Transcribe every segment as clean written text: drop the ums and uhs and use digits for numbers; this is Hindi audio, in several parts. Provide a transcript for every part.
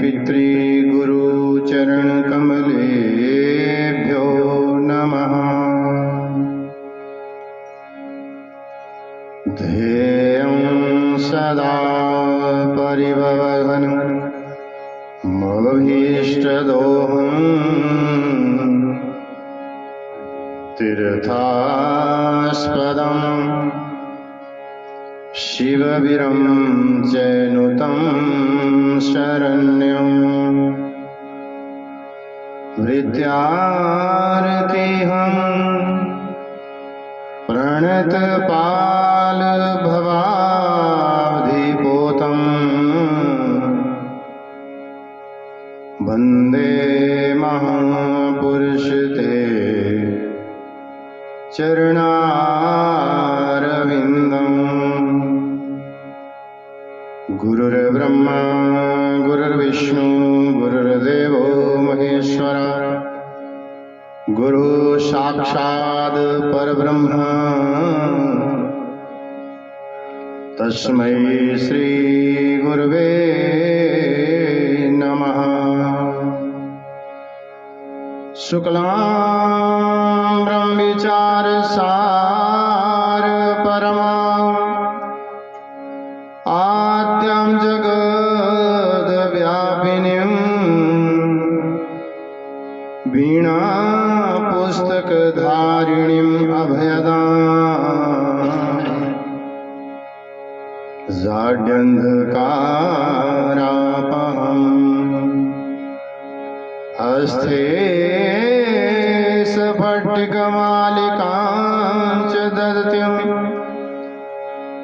पितृगुरुचरणकमलेभ्यो नमः। ध्येयं सदा परिभवघनं मभीष्टदोहम् तीर्थास्पदं शिवविरञ्चनुतं शरण्यं विद्यार्थिहं प्रणतपालभवाब्धिपोतं वन्दे महापुरुषते चरणारविन्दम्। गुरुर्ब्रह्मा गुरुर्विष्णु गुरुर्देवो महेश्वर गुरु साक्षात् परब्रह्म तस्मै श्री गुरवे नमः। शुक्लां विचारसार परमा आद्यं जगद्व्यापिनीं वीणा पुस्तकधारिणीम् अभयदां जाड्यन्धकारापहम् हस्ते स्फटिकमालिकां च ददतीं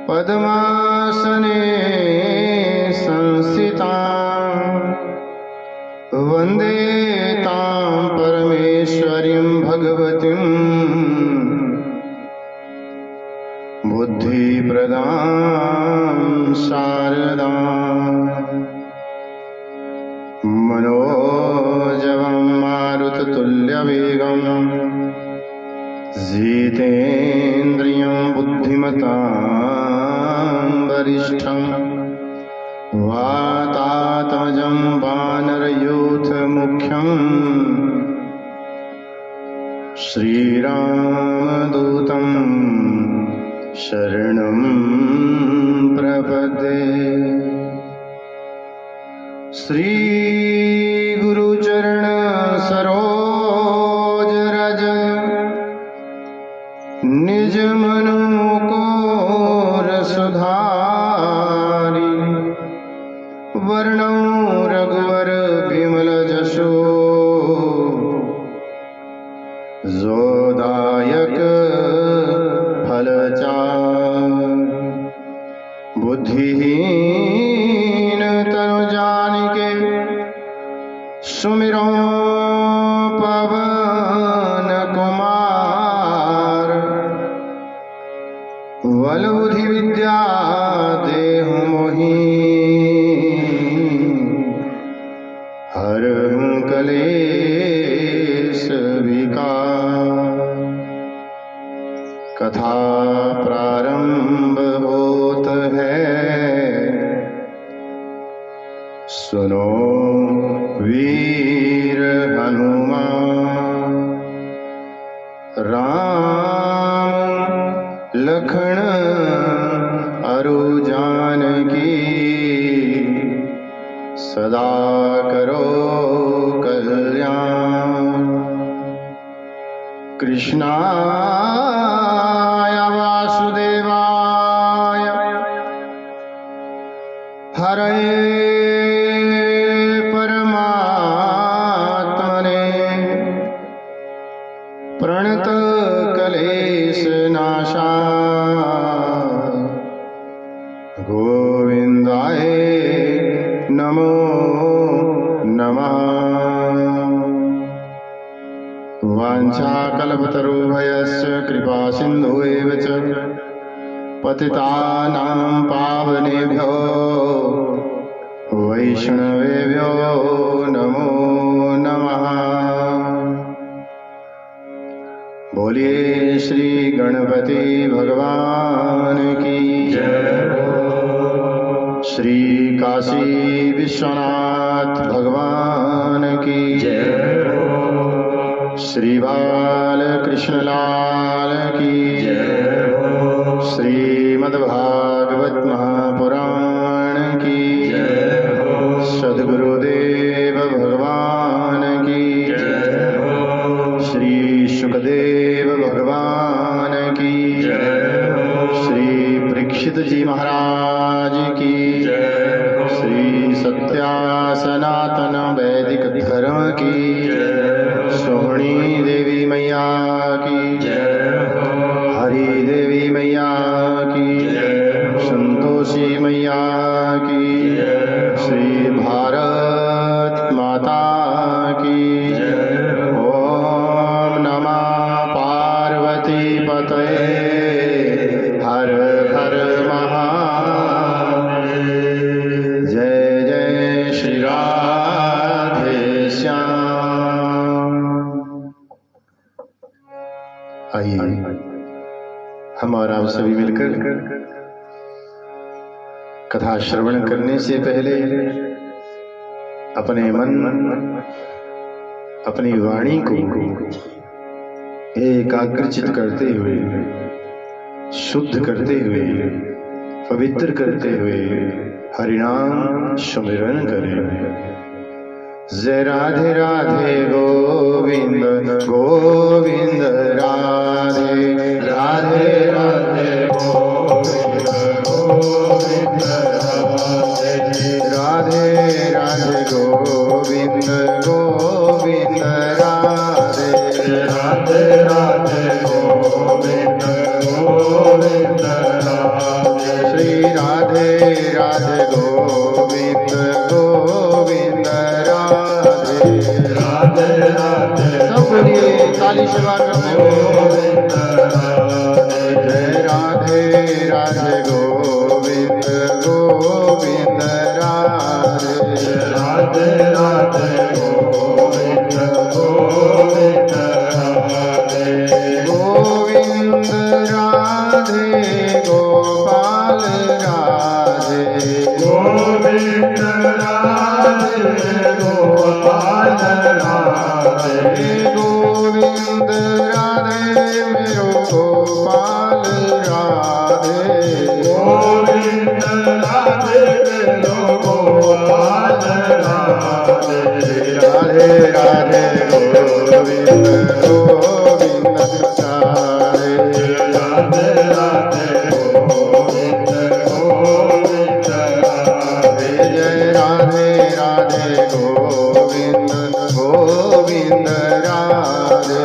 पद्मासने संस्थितां वन्दे तां परमेश्वरीं भगवतीं बुद्धिप्रदां शारदां। मनोजवं मारुततुल्यवेगं जितेन्द्रियं बुद्धिमतां वरिष्ठं वातात्मजं वानरयूथमुख्यं श्रीरामदूतं शरणं प्रपद्ये। श्री गुरुचरण सरोज रज निज मनु को रसधारी वर्णं रघुवर विमल जसो जोदायक फलचार बुद्धिहीन तनु जानिके सुमिरो पवन कुमार बलबुद्धि विद्या देहु मोहि हरहु कलेश विकार। कथा प्रारंभ होत है सुनो वीर हनुमान राम लखन अरु जानकी सदा करो कल्याण। कृष्णाय वासुदेवाय हरे परमात्मने प्रणत क्लेश नाशाय गोविंदाय नमो नमः। वाञ्छाकल्पतरुभ्यश्च कृपा सिन्धुएव च पतितानां पावनेभ्यो वैष्णवेभ्यो नमो नमः। बोलिए श्री गणपति भगवान की जय। श्री काशी विश्वनाथ नाथ भगवान की जय हो। श्री बाल कृष्ण लाल की जय हो। श्रीमद्भागवत महापुराण की जय हो। सद्गुरुदेव भगवान की जय हो। श्री शुकदेव भगवान की जय हो। श्री परीक्षित जी महाराज की जय हो। श्री सत्या सनातन वैदिक धर्म की जय हो। सोहनी देवी मैया की जय हो। हरि देवी मैया की जय हो। संतोषी मैया की जय हो। श्री भारत माता की जय हो। ओम नमः पार्वती पतये हर हर महादेव। जय जय श्री राधे श्याम। आइए हम और आप सभी मिलकर कथा श्रवण करने से पहले अपने मन अपनी वाणी को एकाग्रचित करते हुए, शुद्ध करते हुए, पवित्र करते हुए हरिनाम सुमिरन करें। जय राधे राधे गोविंद गोविंद राधे राधे राधे गोविंद गोविंद राधे राधे गोविंद गोविंद राधे राधे राधे गोविंद गोविंद राधे श्री राधे राधे गोविंद गोविंद राधे राधे राधे। सब बोलिए ताली से बात करते गोविंद राधे। जय राधे राधे गोविंद गोविंद राधे राधे राधे गोविंद गोविंद राधे गोविंद राधे गोपाल राधे गोविंद राधे गोपाल राधे गोविंद राधे मेरो गोपाल राधे गोविंद राधे मेरो गोपाल राधे राधे राधे गोविंद गोविंद राधे राधे राधे गोविंद गोविंद राधे जय राधे राधे गोविंद गोविंद राधे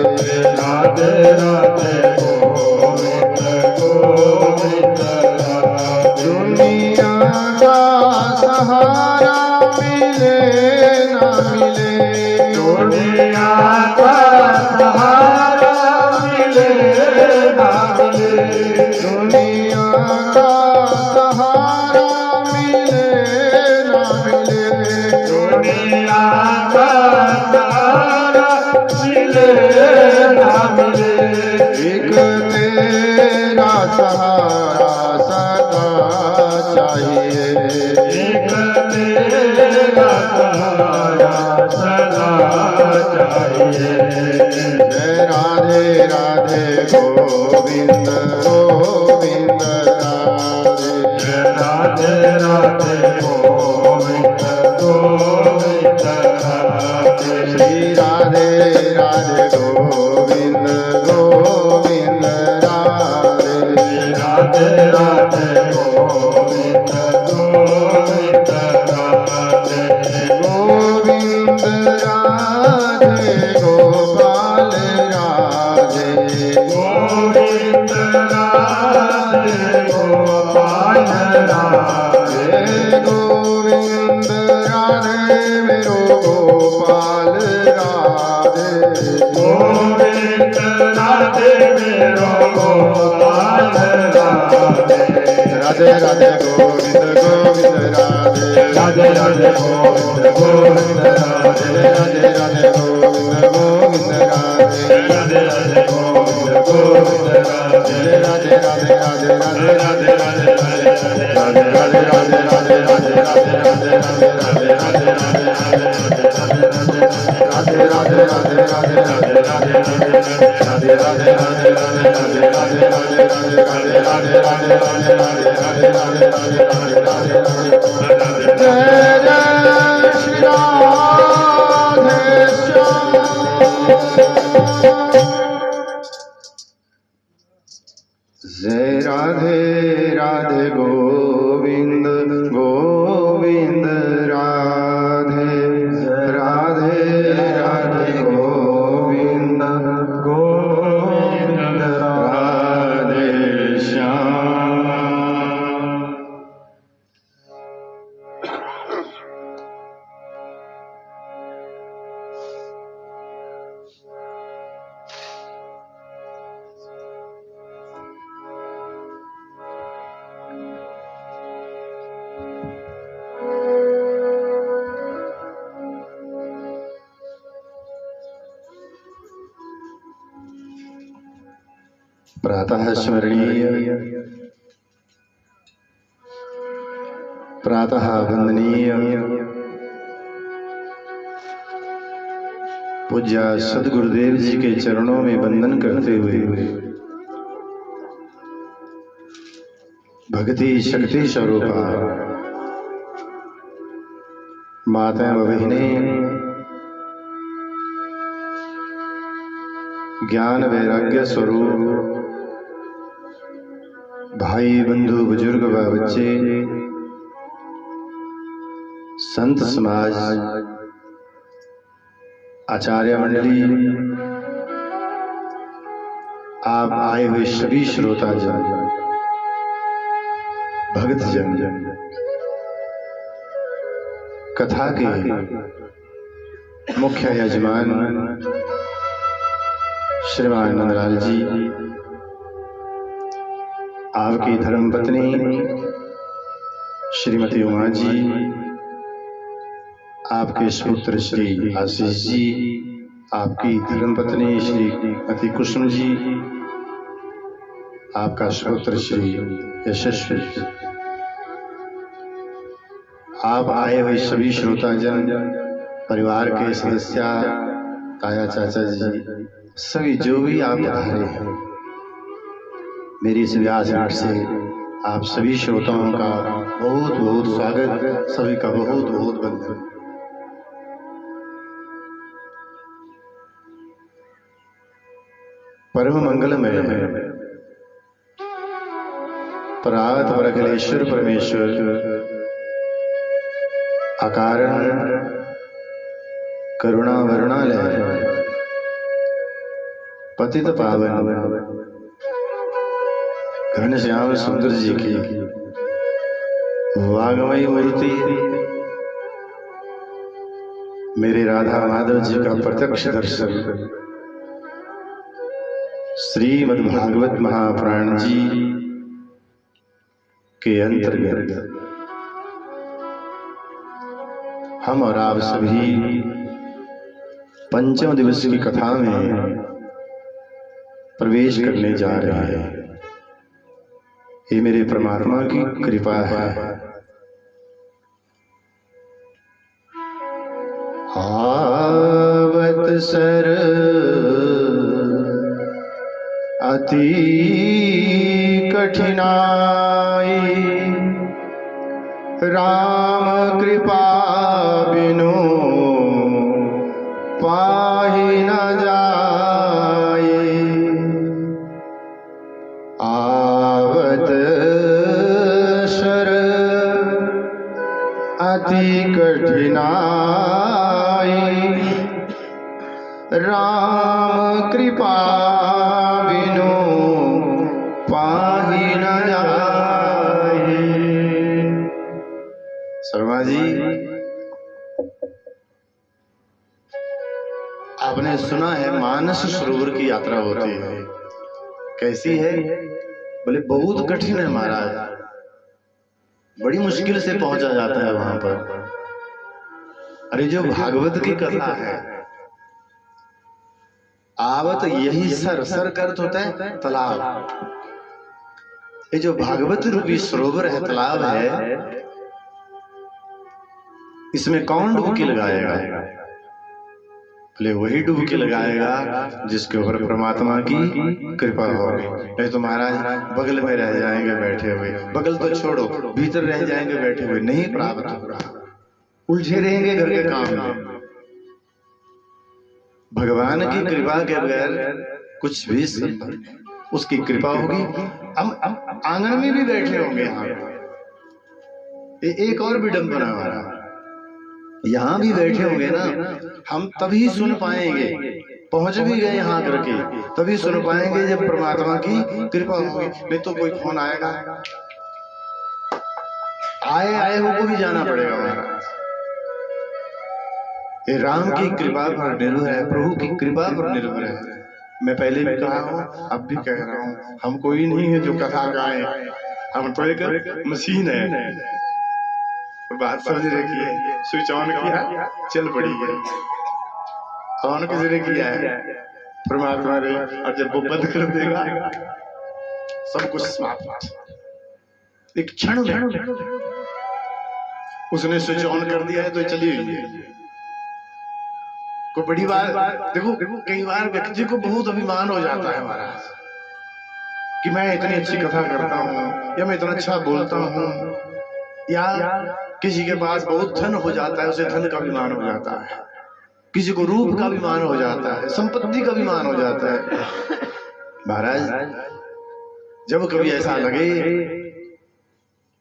राधे राधे गोविंद गोविंद राधे। दुनिया का सहारा मिले ना मिले, दुनिया का सहारा मिले ना मिले, दुनिया का सहारा मिले ना मिले, दुनिया का सहारा मिले ना मिले। एक तेरा सहारा सदा चाहिए, एक तेरा सहारा सदा चाहिए। जय राधे राधे गोविंद गोविंद राधे राधे राधे गोविंद गोविंद राधे श्री राधे राधे गोविंद गोविंद राधे राधे राधे गोविंद गोविंद राधे गोविंद राधे गोपाल राधे गोविंद राधे गोपाल राधे गोविंद राधे मेरो गोपाल राधे गोविंद राधे मेरो गोपाल राधे राधे राधे गोविंद गोविंद राधे राधे राधे गोविंद गोविंद राधे राधे राधे गोविंद गोविंद राधे राधे राधे गोविंद गोविंद राधे राधे राधे राधे राधे राधे राधे राधे राधे राधे राधे राधे जय राधे राधे गोविंद गोविंद राधे राधे राधे गोविंद गोविंद राधे श्याम। प्रातः स्मरणीय प्रातः वंदनीय पूज्य सद्गुरुदेव जी के चरणों में वंदन करते हुए भक्ति शक्ति स्वरूपा माताएं व बहनें, ज्ञान वैराग्य स्वरूप भाई बंधु बुजुर्ग व बच्चे, संत समाज, आचार्य मंडली, आप आए हुए सभी श्रोता जन, भक्त जन, कथा के मुख्य यजमान श्रीमान नंदलाल जी, आपकी धर्मपत्नी श्रीमती उमा जी, आपके सुपुत्र श्री आशीष जी, आपकी धर्मपत्नी श्रीमती कुसुम जी, आपका सुपुत्र श्री यशस्वी, आप आए हुए सभी श्रोता जन, परिवार के सदस्य, ताया चाचा जी, सभी जो भी आप पधारे हैं, मेरी इस व्यासपीठ से आप सभी श्रोताओं का बहुत बहुत स्वागत, सभी का बहुत बहुत वंदन। परम मंगलमय है परात परखलेश्वर परमेश्वर अकारण करुणा वरुणालय पतित पावन घनश्याम सुंदर जी की वाग्मयी मूर्ति, मेरे राधा माधव जी का प्रत्यक्ष दर्शन, श्रीमद् भागवत महापुराण जी के अंतर्गत हम और आप सभी पंचम दिवस की कथा में प्रवेश करने जा रहे हैं। ये मेरे परमात्मा की कृपा है। आवत सर अति कठिनाई, राम कृपा बिनु पाहि न जाए। आवत सर अति कठिनाई, राम कृपा बिनु पाहि न जाए। शर्मा जी, आपने सुना है मानस सरोवर की यात्रा होती है, कैसी है? बोले बहुत कठिन है महाराज। बड़ी मुश्किल से पहुंचा जाता है वहां पर। अरे जो भागवत की कथा है, आवत यही सर, सर का अर्थ होता है तालाब। ये जो भागवत रूपी सरोवर है, तालाब है, इसमें कौन डुबकी लगाएगा? बोले वही डुबकी लगाएगा जिसके ऊपर परमात्मा की कृपा होगी। नहीं तो महाराज बगल में रह जाएंगे बैठे हुए, बगल तो छोड़ो भीतर रह जाएंगे बैठे हुए, नहीं प्राप्त होगा, उलझे रहेंगे घर के काम में। भगवान की कृपा के बगैर कुछ भी संभव नहीं, उसकी कृपा होगी। हम आंगन में भी बैठे होंगे, यहाँ एक और विडंबना हमारा, यहाँ भी बैठे होंगे ना, हम तभी सुन पाएंगे, पहुंच भी गए यहाँ करके तभी सुन पाएंगे जब परमात्मा की कृपा होगी। नहीं तो कोई फोन आएगा, आए हो को भी जाना पड़ेगा महाराज। ये राम की कृपा पर निर्भर है, प्रभु की कृपा पर निर्भर है। मैं पहले भी कहा हूँ, अब भी कह रहा हूँ, हम कोई नहीं है जो कथा गाए, हम तो एक मशीन है। बात समझ रखी है, स्विच ऑन किया चल पड़ी है, ऑन किसी ने किया है? परमात्मा ने। और जब वो बंद कर देगा सब कुछ समाप्त। एक क्षण में उसने स्विच ऑन कर दिया है तो चली हुई है। कोई बड़ी बात देखो, कई बार व्यक्ति को बहुत अभिमान हो जाता है महाराज कि मैं इतनी अच्छी कथा करता हूँ, या मैं इतना अच्छा बोलता हूँ, या किसी के पास बहुत धन हो जाता है, उसे धन का अभिमान हो जाता है, किसी को रूप का अभिमान हो जाता है, संपत्ति का अभिमान हो जाता है। महाराज जब कभी ऐसा लगे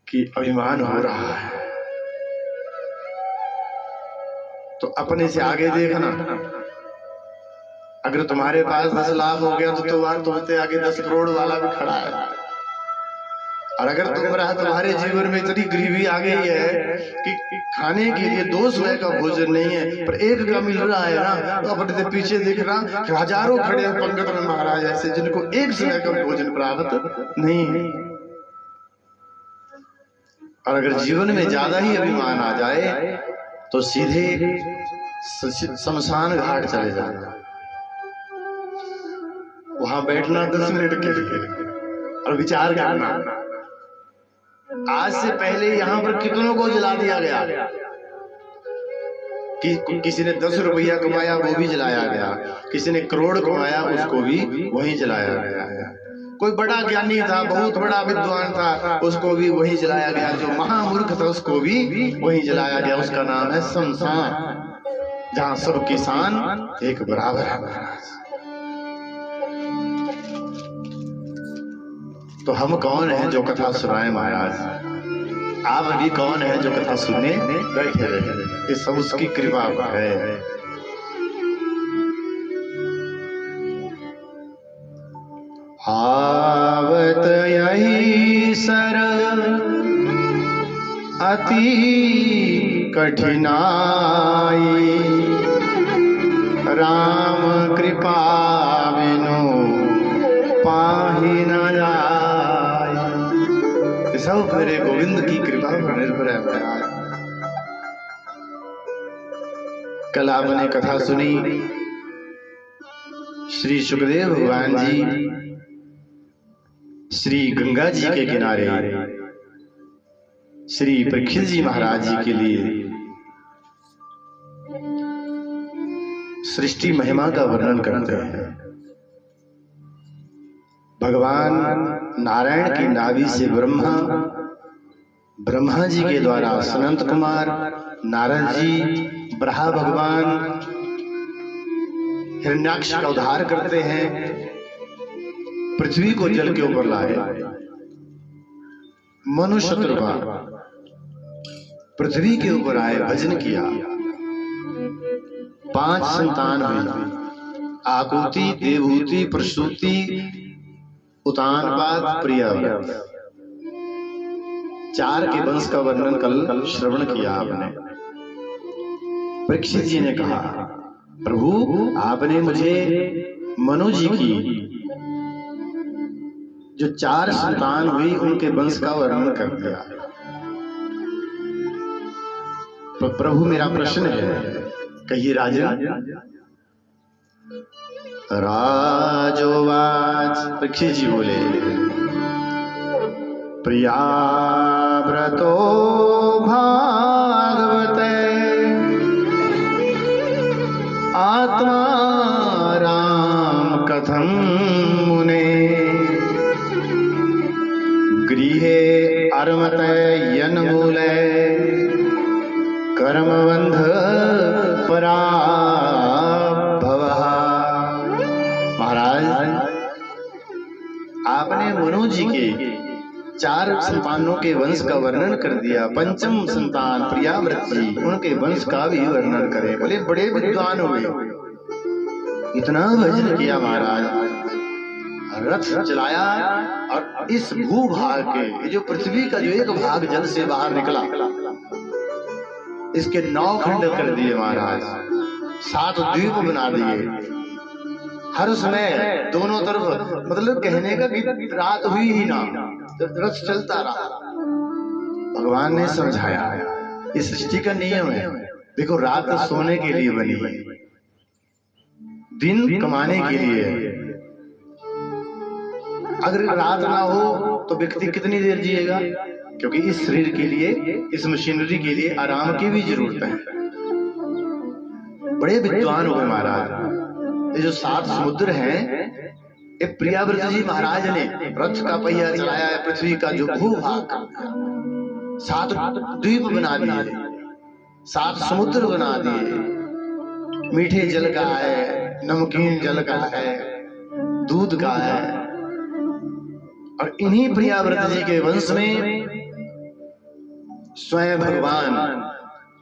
कि अभिमान हो रहा है तो अपने से आगे देखना। अगर तुम्हारे पास 10 लाख हो गया तो तुम्हारे आगे 10 करोड़ वाला भी खड़ा है। और अगर तुम्हारे जीवन में इतनी गरीबी आ गई है कि खाने के लिए 2 समय का भोजन नहीं है, पर 1 का मिल रहा है ना, तो अपने से पीछे देख रहा कि हजारों खड़े हैं पंगत में महाराज ऐसे, जिनको 1 समय का भोजन प्राप्त नहीं है। और अगर जीवन में ज्यादा ही अभिमान आ जाए तो सीधे शमशान घाट चले जाना, वहां बैठना 10 मिनट के लिए और विचार करना, आज से पहले यहाँ पर कितनों को जला दिया गया, कि किसी ने 10 रुपया कमाया वो भी जलाया गया, किसी ने करोड़ कमाया उसको भी वहीं जलाया गया, कोई बड़ा ज्ञानी था, बहुत बड़ा विद्वान था, उसको भी वहीं जलाया गया, जो महामूर्ख था उसको भी वहीं जलाया गया। उसका नाम है शमशान, जहां सब किसान एक बराबर है महाराज। तो हम कौन है जो कथा सुनाए महाराज? आप अभी कौन है जो कथा सुनने बैठे रहे? ये सब उसकी कृपा है। आवत यही सर अति कठिनाई, राम कृपा बिनु पाहि न जाय। सब मेरे गोविंद की कृपा पर निर्भर है महाराज। कल आपने कथा सुनी, श्री सुखदेव भगवान जी श्री गंगा जी के किनारे श्री परीक्षित जी महाराज जी के लिए सृष्टि महिमा का वर्णन करते हैं। भगवान नारायण की नाभि से ब्रह्मा जी के द्वारा सनंत कुमार, नारद जी, ब्रह्मा भगवान हिरण्याक्ष का उद्धार करते हैं, पृथ्वी को जल के ऊपर लाए। मनुष्य पृथ्वी के ऊपर आए, भजन किया, 5 संतान हुई, आकुति, देवहूति, प्रसूति, उतानपाद, प्रियाव्रत। 4 के वंश का वर्णन कल श्रवण किया आपने। परीक्षित जी ने कहा, प्रभु आपने मुझे मनु जी की जो 4 संतान हुई उनके वंश का वर्णन कर दिया, प्रभु मेरा प्रश्न है, कहिए राजन। राजोवाच, परीक्षित जी बोले, प्रियाव्रतो भागवते आत्मा राम कथम मुने गृहे अर्मते यन्मूले कर्मबंध पराभवः। महाराज, आपने मनु जी के 4 संतानों के वंश का वर्णन कर दिया। पंचम संतान प्रियाव्रत जी, उनके वंश का भी वर्णन करें। बोले बड़े विद्वान हुए, इतना भजन किया महाराज, रथ चलाया और इस भूभाग के, ये जो पृथ्वी का जो एक भाग जल से बाहर निकला, इसके 9 खंड कर दिए महाराज, 7 द्वीप बना दिए। हर समय दोनों तरफ, मतलब कहने का कि रात हुई ही ना, रथ चलता रहा। भगवान ने समझाया, इस सृष्टि का नियम है। देखो, रात सोने के लिए बनी है, दिन कमाने के लिए है। अगर रात ना हो तो व्यक्ति कितनी देर जिएगा? क्योंकि इस शरीर के लिए, इस मशीनरी के लिए आराम की भी जरूरत है। बड़े विद्वान हो गए महाराज। ये जो 7 समुद्र हैं, ये प्रियाव्रत जी महाराज ने रथ का पहिया चलाया है। पृथ्वी का जो भूभाग, 7 द्वीप बना दिए, 7 समुद्र बना दिए। मीठे जल का है, नमकीन जल का है, दूध का है। और इन्हीं प्रियाव्रत जी के वंश में स्वयं भगवान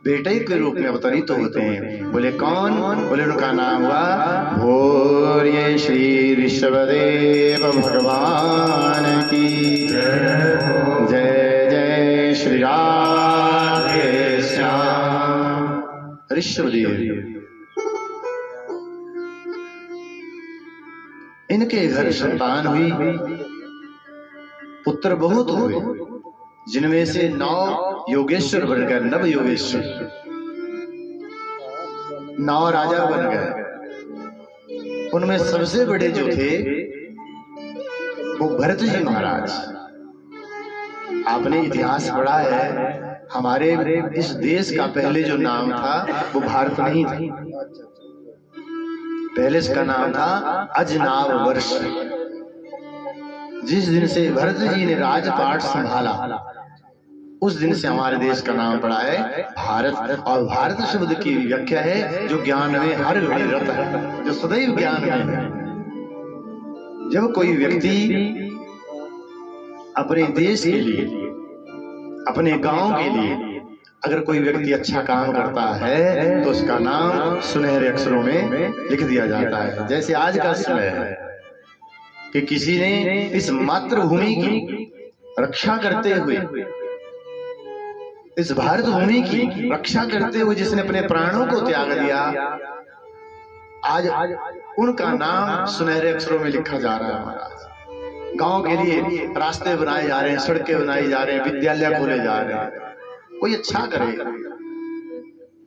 बेटे के रूप में अवतरित होते हैं। बोले कौन? बोले उनका नाम हुआ भोर्य श्री ऋषभदेव भगवान की जय। जय श्री राधे श्याम। ऋषभदेव इनके घर संतान हुई, पुत्र बहुत हुए, जिनमें से 9 योगेश्वर बन गए, नव योगेश्वर, 9 राजा बन गए। उनमें सबसे बड़े जो थे वो भरत जी महाराज। आपने इतिहास पढ़ा है, हमारे इस देश का पहले जो नाम था वो भारत नहीं था। पहले इसका नाम था अजनाव वर्ष। जिस दिन से भरत जी ने राजपाट संभाला, उस दिन से हमारे देश का नाम पड़ा है भारत। और भारत शब्द की व्याख्या है जो ज्ञान में हर घड़ी रत है, जो सदैव ज्ञान में है। जब कोई व्यक्ति अपने देश के लिए, अपने गांव के लिए अगर कोई व्यक्ति अच्छा काम करता है तो उसका नाम सुनहरे अक्षरों में लिख दिया जाता है। जैसे आज का समय है कि किसी ने इस मातृभूमि की रक्षा करते हुए, इस भारत भूमि की रक्षा करते हुए जिसने अपने प्राणों को त्याग दिया, आज उनका नाम सुनहरे अक्षरों में लिखा जा रहा है। महाराज, गांव के लिए रास्ते बनाए जा रहे हैं, सड़कें बनाई जा रहे हैं, विद्यालय खोले जा रहे हैं। कोई अच्छा करे,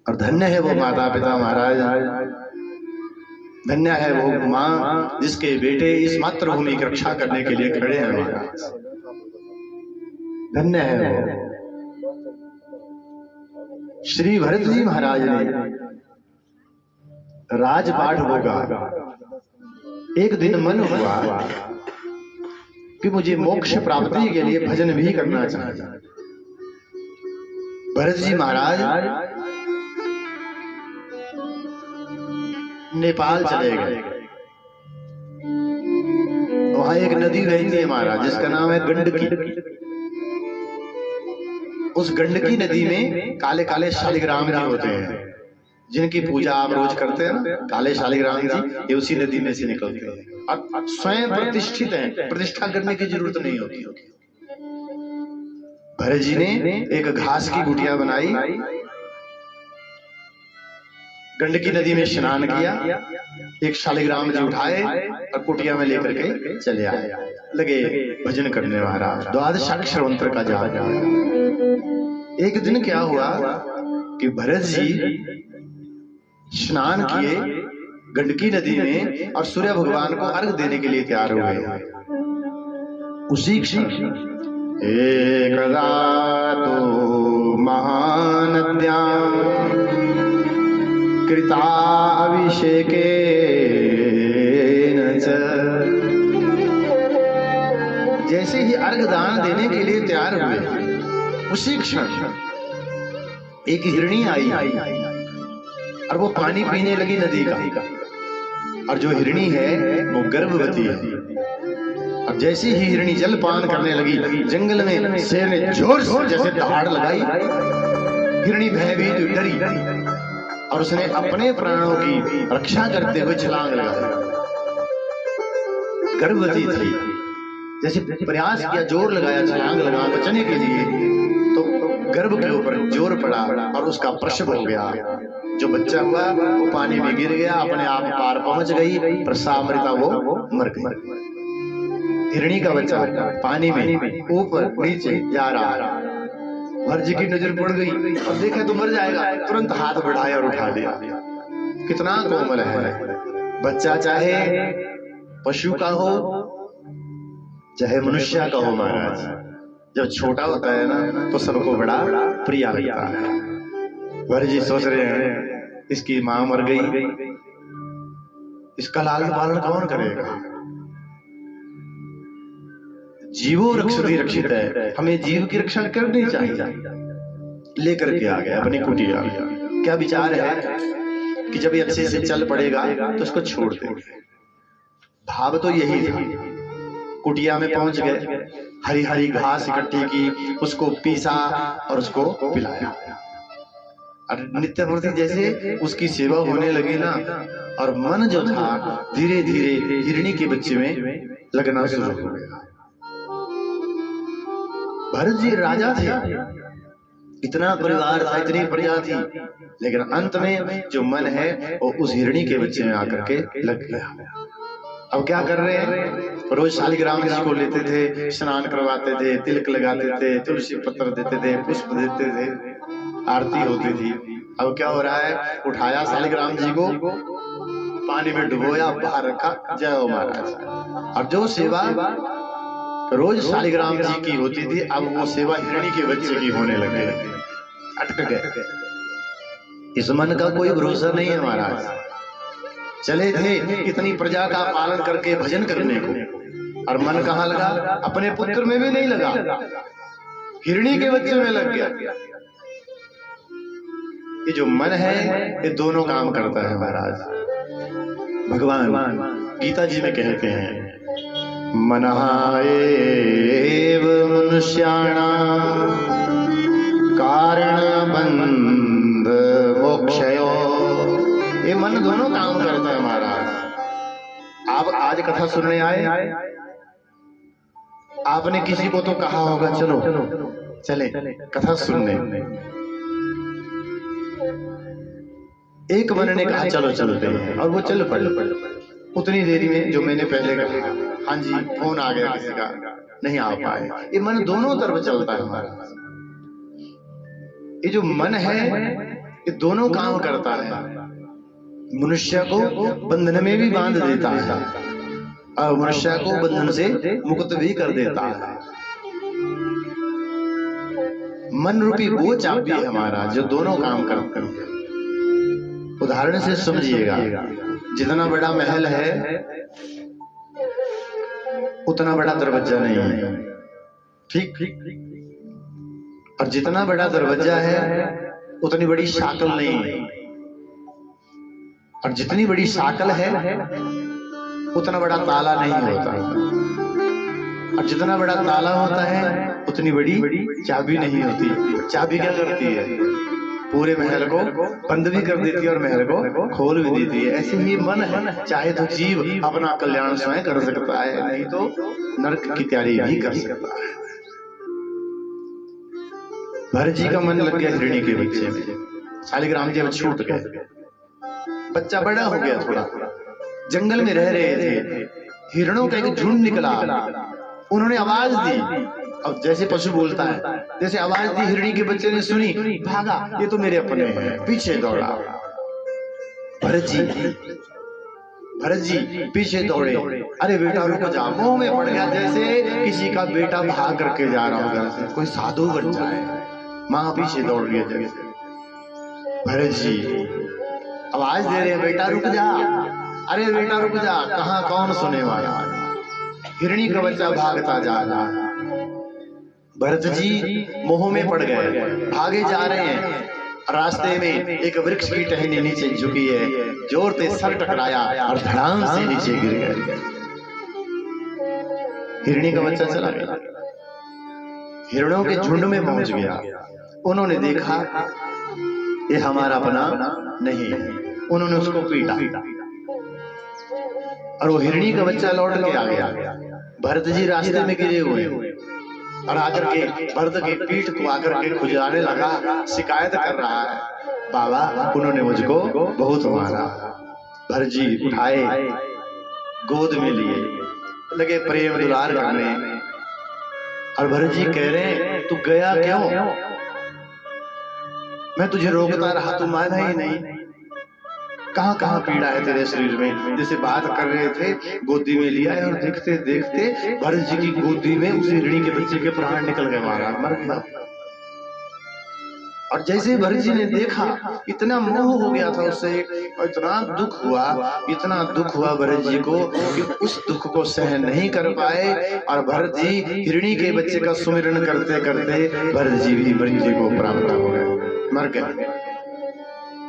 और धन्य है वो माता पिता महाराज, धन्य है वो माँ जिसके बेटे इस मातृभूमि की रक्षा करने के लिए खड़े हैं महाराज। धन्य है वो। श्री भरत जी महाराज ने राजपाट होगा, एक दिन मन हुआ कि मुझे मोक्ष प्राप्ति के लिए भजन भी करना चाहिए। भरत जी महाराज नेपाल चले गए। वहां एक नदी बहती है महाराज, जिसका नाम है गंडकी। उस गंडकी नदी में काले काले शालिग्राम जी होते हैं, जिनकी पूजा आप रोज करते हैं ना। काले शालिग्राम जी ये उसी नदी में से निकलते हैं और स्वयं प्रतिष्ठित हैं, प्रतिष्ठा करने की जरूरत नहीं होती। भरत जी ने एक घास की कुटिया बनाई, गंडकी नदी में स्नान किया, एक शालिग्राम जी उठाए और कुटिया में लेकर के चले आए, लगे भजन करने। महाराज द्वादशाक्षर मंत्र का जाप। एक दिन क्या हुआ कि भरत जी स्नान किए गंडकी नदी में और सूर्य भगवान को अर्घ देने के लिए तैयार हुए। उसी क्षण एकदा तो महानद्यां कृताभिषेकेन च, जैसे ही अर्घ दान देने के लिए तैयार हुए उसी क्षण एक हिरणी आई और वो पानी पीने लगी नदी का। और जो हिरणी है वो गर्भवती है। अब जैसे ही हिरणी जल पान करने लगी, जंगल में शेर ने जोर से जैसे दहाड़ लगाई। हिरणी भयभीत डरी और उसने अपने प्राणों की रक्षा करते हुए छलांग लगाई। गर्भवती थी, जैसे प्रयास किया, जोर लगाया छलांग लगा बचने के लिए, तो गर्भ के ऊपर जोर पड़ा और उसका प्रसव हो गया। जो बच्चा हुआ वो पानी में गिर गया, अपने आप पार पहुंच गई, प्रसामृता वो मर गई। हिरणी का बच्चा पानी में ऊपर नीचे जा रहा। भरत जी की नजर पड़ गई और देखा तो मर जाएगा, तुरंत हाथ बढ़ाया और उठा लिया। कितना कोमल है बच्चा, चाहे पशु का हो चाहे मनुष्य का हो महाराज। जब छोटा होता है ना तो सबको बड़ा प्रिय लगता है। भरत जी सोच रहे हैं इसकी मां मर गई, इसका लालन पालन कौन करेगा। जीवो रक्षति रक्षित है, हमें जीव की रक्षा करनी चाहिए। लेकर के आ गया अपनी कुटिया। क्या विचार है कि जब ये अच्छे से चल पड़ेगा तो उसको छोड़ देंगे। भाव तो यही था। कुटिया में पहुंच गए, हरी हरी घास इकट्ठी की, उसको पीसा और उसको पिलाया। और नित्यप्रति जैसे उसकी सेवा होने लगी ना, और मन जो था धीरे धीरे हिरणी के बच्चे में लगना शुरू हो गया। भरत जी राजा थे, इतना परिवार था, इतनी प्रजा थी, लेकिन अंत में जो मन है वो उस हिरणी के बच्चे में आकर के लग गया। अब क्या कर रहे हैं, रोज शालिग्राम जी को लेते थे, स्नान करवाते थे, तिलक लगाते थे, तुलसी पत्र देते थे, पुष्प देते थे, आरती होती थी। अब क्या हो रहा है, उठाया शालिग्राम जी को, पानी में डुबोया, बाहर रखा, जय हो महाराज। और जो सेवा रोज शालिग्राम जी की होती थी, अब वो सेवा हिरणी के बच्चे की होने लगे, अटक गए। इस मन का कोई भरोसा नहीं है महाराज। चले थे इतनी प्रजा का पालन करके भजन करने को, और मन कहाँ लगा, अपने पुत्र में भी नहीं लगा, हिरणी के बच्चे में लग गया। ये जो मन है ये दोनों काम करता है महाराज। भगवान गीता जी में कहते हैं, मनः एव मनुष्याणां कारणबन्ध मोक्षयो। ये मन दोनों काम करता है महाराज। आप आज कथा सुनने आए, आपने किसी को तो कहा होगा चलो चले कथा सुनने, एक मन ने कहा चलो चलते हैं, और वो चल पड़े। उतनी देरी में जो मैंने पहले कहा, हाँ जी फोन आ गया किसी का, नहीं आ पाए। ये मन दोनों तरफ चलता है हमारा। ये जो मन है ये दोनों काम करता है, मनुष्य को बंधन में भी बांध देता है और मनुष्य को बंधन से मुक्त भी कर देता है। मन रूपी वो चाबी है हमारा जो दोनों काम करता है। उदाहरण से समझिएगा, जितना बड़ा महल है उतना बड़ा दरवाजा नहीं है, ठीक, और जितना बड़ा दरवाजा है उतनी बड़ी शाकल नहीं है, और जितनी बड़ी शाकल है उतना बड़ा ताला नहीं होता, और जितना बड़ा ताला होता है उतनी बड़ी चाबी नहीं होती। चाबी क्या करती है, पूरे महल को बंद भी कर देती है और महल को खोल भी देती है। ऐसे ही मन है, चाहे तो जीव अपना कल्याण स्वयं कर सकता है, नहीं तो नरक की तैयारी भी कर सकता है। भरत जी का मन लग गया हिरणी के बच्चे में। शालिग्राम जी अब छूट गए, बच्चा बड़ा हो गया, थोड़ा जंगल में रह रहे थे, हिरणों का एक झुंड निकला, उन्होंने आवाज दी अब जैसे पशु बोलता है, जैसे आवाज दी, हिरणी के बच्चे ने सुनी, भागा, ये तो मेरे अपने हैं, पीछे दौड़ा। भरत जी पीछे दौड़े, अरे बेटा रुक जा, मुंह में पड़ गया, जैसे किसी का बेटा भाग करके जा रहा हो घर से, कोई साधु बन जाए। माँ पीछे दौड़ रही है जैसे। भरत जी आवाज दे रहे हैं, बेटा रुक जा, अरे बेटा रुक जा, कहाँ कौन सुने वाला। हिरणी का बच्चा भागता जा रहा। भरत जी मोह में पड़ गए, भागे जा रहे हैं। रास्ते में एक वृक्ष की टहनी नीचे झुकी है, जोर से सर टकराया और धड़ाम से नीचे गिर गए। हिरणी का बच्चा चला गया, हिरणों के झुंड में पहुंच गया। उन्होंने देखा ये हमारा अपना नहीं है, उन्होंने उसको पीटा और वो हिरणी का बच्चा लौट के आ गया। भरत जी रास्ते में गिरे हुए और आकर के भरत की पीठ को आकर के खुजलाने लगा, शिकायत कर रहा है, बाबा उन्होंने मुझको बहुत मारा। भरत जी उठाए, गोद में लिए, लगे प्रेम दुलार करने। और भरत जी कह रहे हैं, तू गया क्यों? मैं तुझे रोकता रहा, तू माना ही नहीं। कहाँ कहाँ पीड़ा है तेरे शरीर में? जैसे बात कर रहे थे, गोदी में लिया है और देखते देखते भरत जी की गोदी में उस हिरणी के बच्चे के प्राण निकल गए, महाराज मर गया। और जैसे भरत जी ने देखा, इतना मोह हो गया था उससे, और इतना दुख हुआ भरत जी को कि उस दुख को सहन नहीं कर पाए। और भरत जी हिरणी के बच्चे का सुमिरन करते करते भरत जी भी मृत्यु को प्राप्त हो गए, मर गए।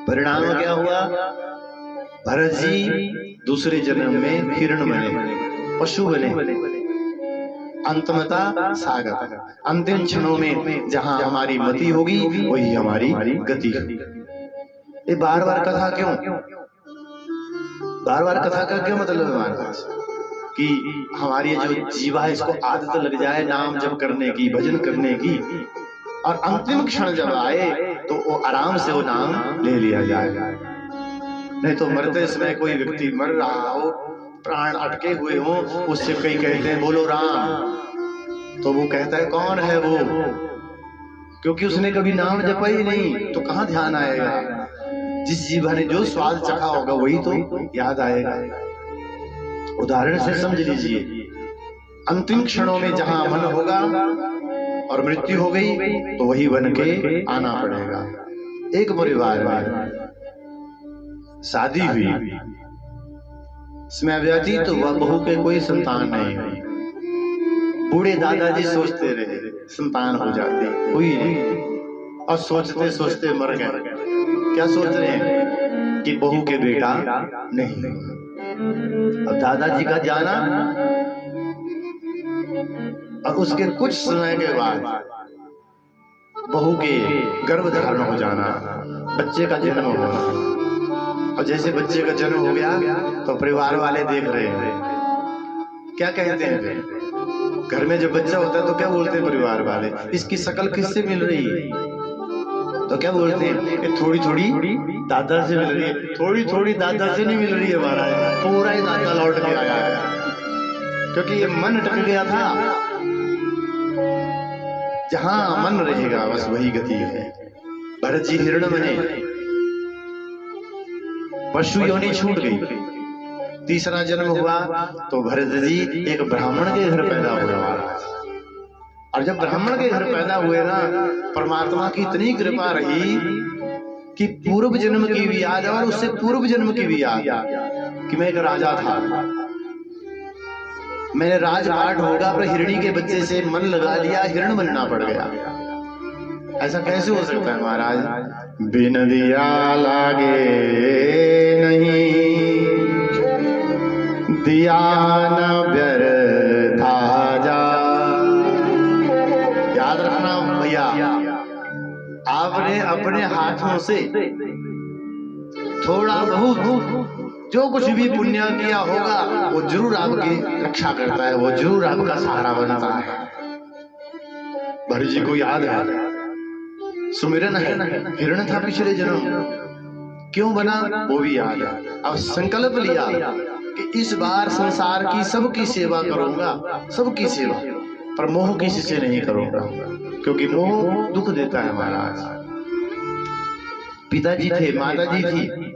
परिणाम क्या हुआ? भरत जी दूसरे जन्म में हिरण बने, पशु बने। अंतमता सागर, अंतिम क्षणों में जहां हमारी मति होगी वही हमारी गति। ये बार बार कथा क्यों? बार बार कथा का क्या मतलब है महाराज? कि हमारी जो जीवा है इसको आदत लग जाए नाम जप करने की, भजन करने की, और अंतिम क्षण जब आए तो वो आराम से वो नाम ले लिया जाएगा। नहीं तो मरते समय कोई व्यक्ति मर रहा हो, प्राण अटके हुए हो, उससे कई कहते हैं बोलो राम, तो वो कहता है कौन है वो? क्योंकि उसने कभी नाम जपा ही नहीं, तो कहाँ ध्यान आएगा? जिस जीवा ने जो स्वाद चखा होगा वही तो याद आएगा। उदाहरण से समझ लीजिए, अंतिम क्षणों में जहां मन होगा और मृत्यु हो गई तो वही बन के आना पड़ेगा। एक परिवार में शादी हुई, समय व्यतीत हुआ, बहू के कोई संतान नहीं हुई। बूढ़े दादाजी सोचते रहे संतान हो जाती, हुई नहीं, और सोचते सोचते मर गए। क्या सोच रहे हैं? कि बहू के बेटा नहीं। अब दादाजी का जाना और उसके कुछ समय के बाद बहू के गर्भ धारण हो जाना, बच्चे का जन्म होना। और जैसे बच्चे का जन्म हो गया तो परिवार वाले देख रहे हैं, क्या कहते हैं? घर में जब बच्चा होता है तो क्या बोलते हैं परिवार वाले? इसकी शक्ल किससे मिल रही है? तो क्या बोलते हैं? थोड़ी थोड़ी दादा से मिल रही है। थोड़ी थोड़ी दादा से नहीं मिल रही है महाराज, पूरा ही दादा लौट के आया है, क्योंकि ये मन अटक गया था। जहां मन रहेगा बस वही गति है। भरत जी हिरण बने, पशु योनि छूट गई। तीसरा जन्म हुआ तो भरत जी एक ब्राह्मण के घर पैदा हुए महाराज। और जब ब्राह्मण के घर पैदा हुए ना, परमात्मा की इतनी कृपा रही कि पूर्व जन्म की भी याद और उससे पूर्व जन्म की भी याद कि मैं एक राजा था, मैंने राजपाट होगा पर हिरणी के बच्चे से मन लगा लिया, हिरण बनना पड़ गया। ऐसा कैसे हो सकता है महाराज? बिन दिया लागे नहीं, दिया न व्यर्था जा। याद रखना भैया, आपने अपने हाथों से थोड़ा बहुत जो कुछ भी पुण्य किया होगा वो जरूर आपकी रक्षा करता है, वो जरूर आपका सहारा बनता है। भरत जी को याद है, सुमिरन है, हिरण था पिछले जन्म, क्यों बना वो भी याद है। अब संकल्प लिया कि इस बार संसार की सबकी सेवा करूंगा, सबकी सेवा। पर मोह किसी से नहीं करूंगा, क्योंकि मोह दुख देता है महाराज। पिताजी थे, माताजी थी,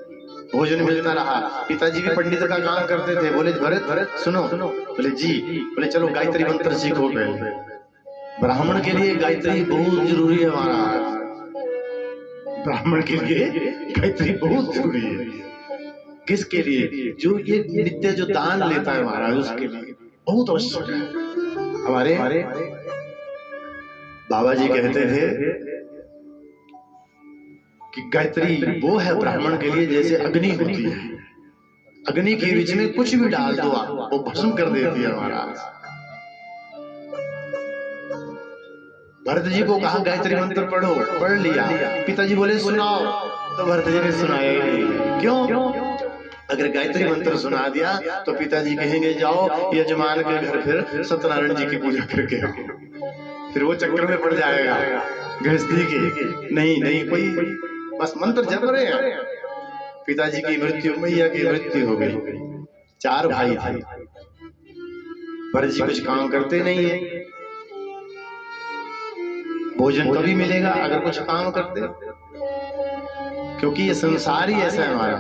भोजन मिलता रहा। पिताजी भी पंडित का काम करते थे। बोले भरत सुनो। बोले जी। बोले चलो गायत्री मंत्र सीखो। पहले ब्राह्मण के लिए गायत्री बहुत जरूरी है महाराज। ब्राह्मण के लिए गायत्री बहुत जरूरी है। किसके लिए? जो ये नित्य जो दान लेता है महाराज, उसके लिए बहुत आवश्यक है। हमारे बाबा जी कहते थे कि गायत्री वो है ब्राह्मण के लिए जैसे अग्नि होती है। अग्नि के बीच में कुछ भी डाल दो आप, वो भस्म कर देती है महाराज। भरत जी को कहा गायत्री मंत्र पढ़ो, पढ़ लिया। पिताजी बोले सुनाओ, तो भरत जी ने सुनाया ही नहीं। क्यों? अगर गायत्री मंत्र सुना दिया तो पिताजी कहेंगे जाओ यजमान के घर फिर सत्यनारायण जी की पूजा करके आओ। फिर वो चक्कर में पड़ जाएगा गृहस्थी के। नहीं कोई बस मंत्र जप रहे हैं। पिताजी की मृत्यु, मैया की मृत्यु हो गई। 4 भाई थे। भरत जी कुछ काम करते नहीं है। भोजन कभी मिलेगा अगर कुछ काम करते, क्योंकि ये संसार ही ऐसा है हमारा।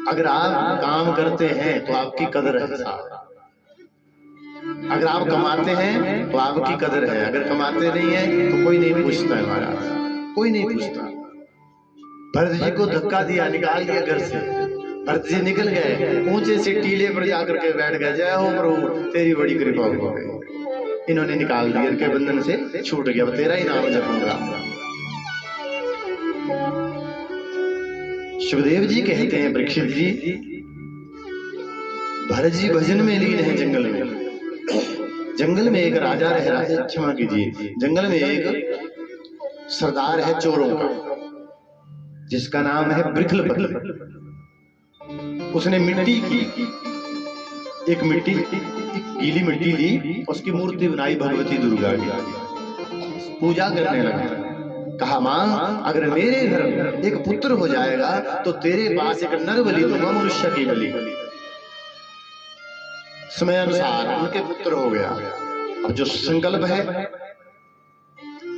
अगर आप काम करते हैं तो आपकी कदर है साहब। अगर आप कमाते हैं तो आपकी कदर है। अगर कमाते नहीं है तो कोई नहीं पूछता है महाराज, कोई नहीं पूछता। भरत जी को धक्का दिया, निकाल दिया घर से। भरत जी निकल गए, ऊंचे से टीले पर जाकर के बैठ गए। जय हो प्रभु, तेरी बड़ी कृपा हो गई। इन्होंने निकाल दिया, इनके बंधन से छूट गया। तेरा ही नाम जपूंगा। सुखदेव जी कहते हैं परीक्षित जी, भरत जी भजन में लीन है। जंगल में एक राजा रह रहा है, क्षमा कीजिए, जंगल में एक सरदार है चोरों का, जिसका नाम है बृखलपति। उसने मिट्टी की एक गीली मिट्टी ली, उसकी मूर्ति बनाई भगवती दुर्गा की। पूजा करने लगा। कहा मां, अगर मेरे घर एक पुत्र हो जाएगा तो तेरे पास एक नर बलि दूंगा, मनुष्य की बलि। समय अनुसार उनके पुत्र हो गया। अब जो संकल्प है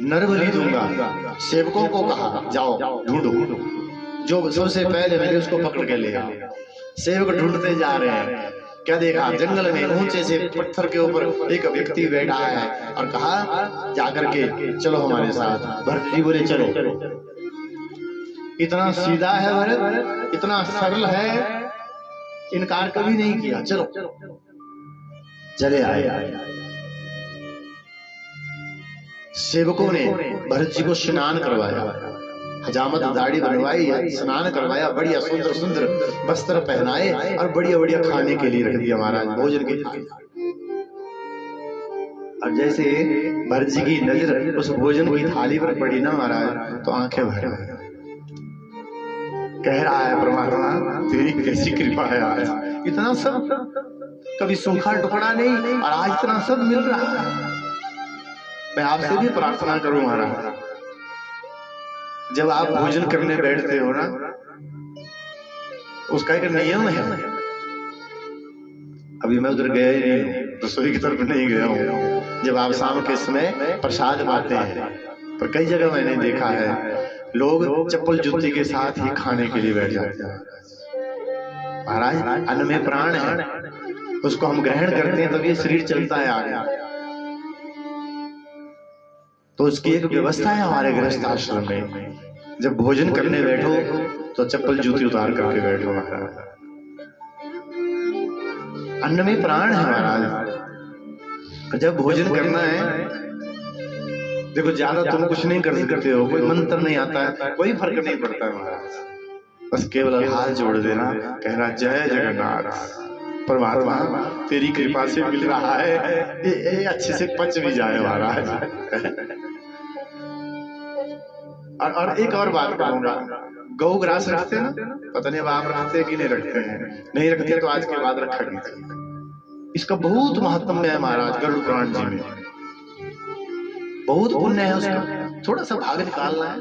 नर बलि दूंगा। सेवकों को कहा जाओ ढूंढो, जो सबसे पहले मिले उसको पकड़ के ले आओ। सेवक ढूंढते जा रहे हैं। क्या देखा? जंगल में ऊंचे से पत्थर के ऊपर एक व्यक्ति बैठा है और कहा जाकर के चलो हमारे साथ। भरत जी बोले चलो। इतना सीधा है भरत, इतना सरल है, इनकार कभी नहीं किया। चलो चले आए। सेवकों ने भरत जी को स्नान करवाया, हजामत दाढ़ी बनवाई, स्नान करवाया, बढ़िया सुंदर सुंदर वस्त्र पहनाए और बढ़िया बढ़िया खाने के लिए रख दिया महाराज, भोजन की थाली। अब जैसे भरत जी की नजर उस भोजन की थाली पर पड़ी ना महाराज, तो आंखें भर गई। कह रहा है परमात्मा तेरी कैसी कृपा है, आज इतना सब, कभी सूखा टुकड़ा नहीं और आज इतना सब मिल रहा है। मैं आपसे भी प्रार्थना करूं महाराज, जब आप भोजन करने बैठते हो ना, उसका एक नियम है। अभी मैं उधर गया ही नहीं, रसोई की तरफ नहीं गया हूँ। जब आप शाम के समय प्रसाद पाते हैं, पर कई जगह मैंने देखा है लोग चप्पल जूती के साथ ही खाने के लिए बैठ जाते हैं। महाराज अन्न में प्राण है, उसको हम ग्रहण करते हैं तब ये शरीर चलता है आगे। तो उसकी एक व्यवस्था है हमारे गृहस्थ आश्रम में। जब भोजन करने बैठो तो चप्पल जूती उतार करके बैठो महाराज। अन्न में प्राण है महाराज। जब भोजन करना है, देखो ज्यादा तुम कुछ नहीं कर सकते हो, कोई मंत्र नहीं आता है, कोई फर्क नहीं पड़ता है महाराज। बस केवल हाथ जोड़ देना, कहना जय जगन्नाथ। परमात्मा तेरी कृपा से मिल रहा है, ये अच्छे से पच भी जाए महाराज। और एक और बात कहूंगा, गौ ग्रास रखते ना, पता नहीं अब आप रखते कि नहीं रखते हैं। नहीं रखते तो आज के बाद रखा कीजिए। इसका बहुत महत्व है महाराज। गरुड़ पुराण जी में बहुत पुण्य है उसका। थोड़ा सा भाग निकालना है,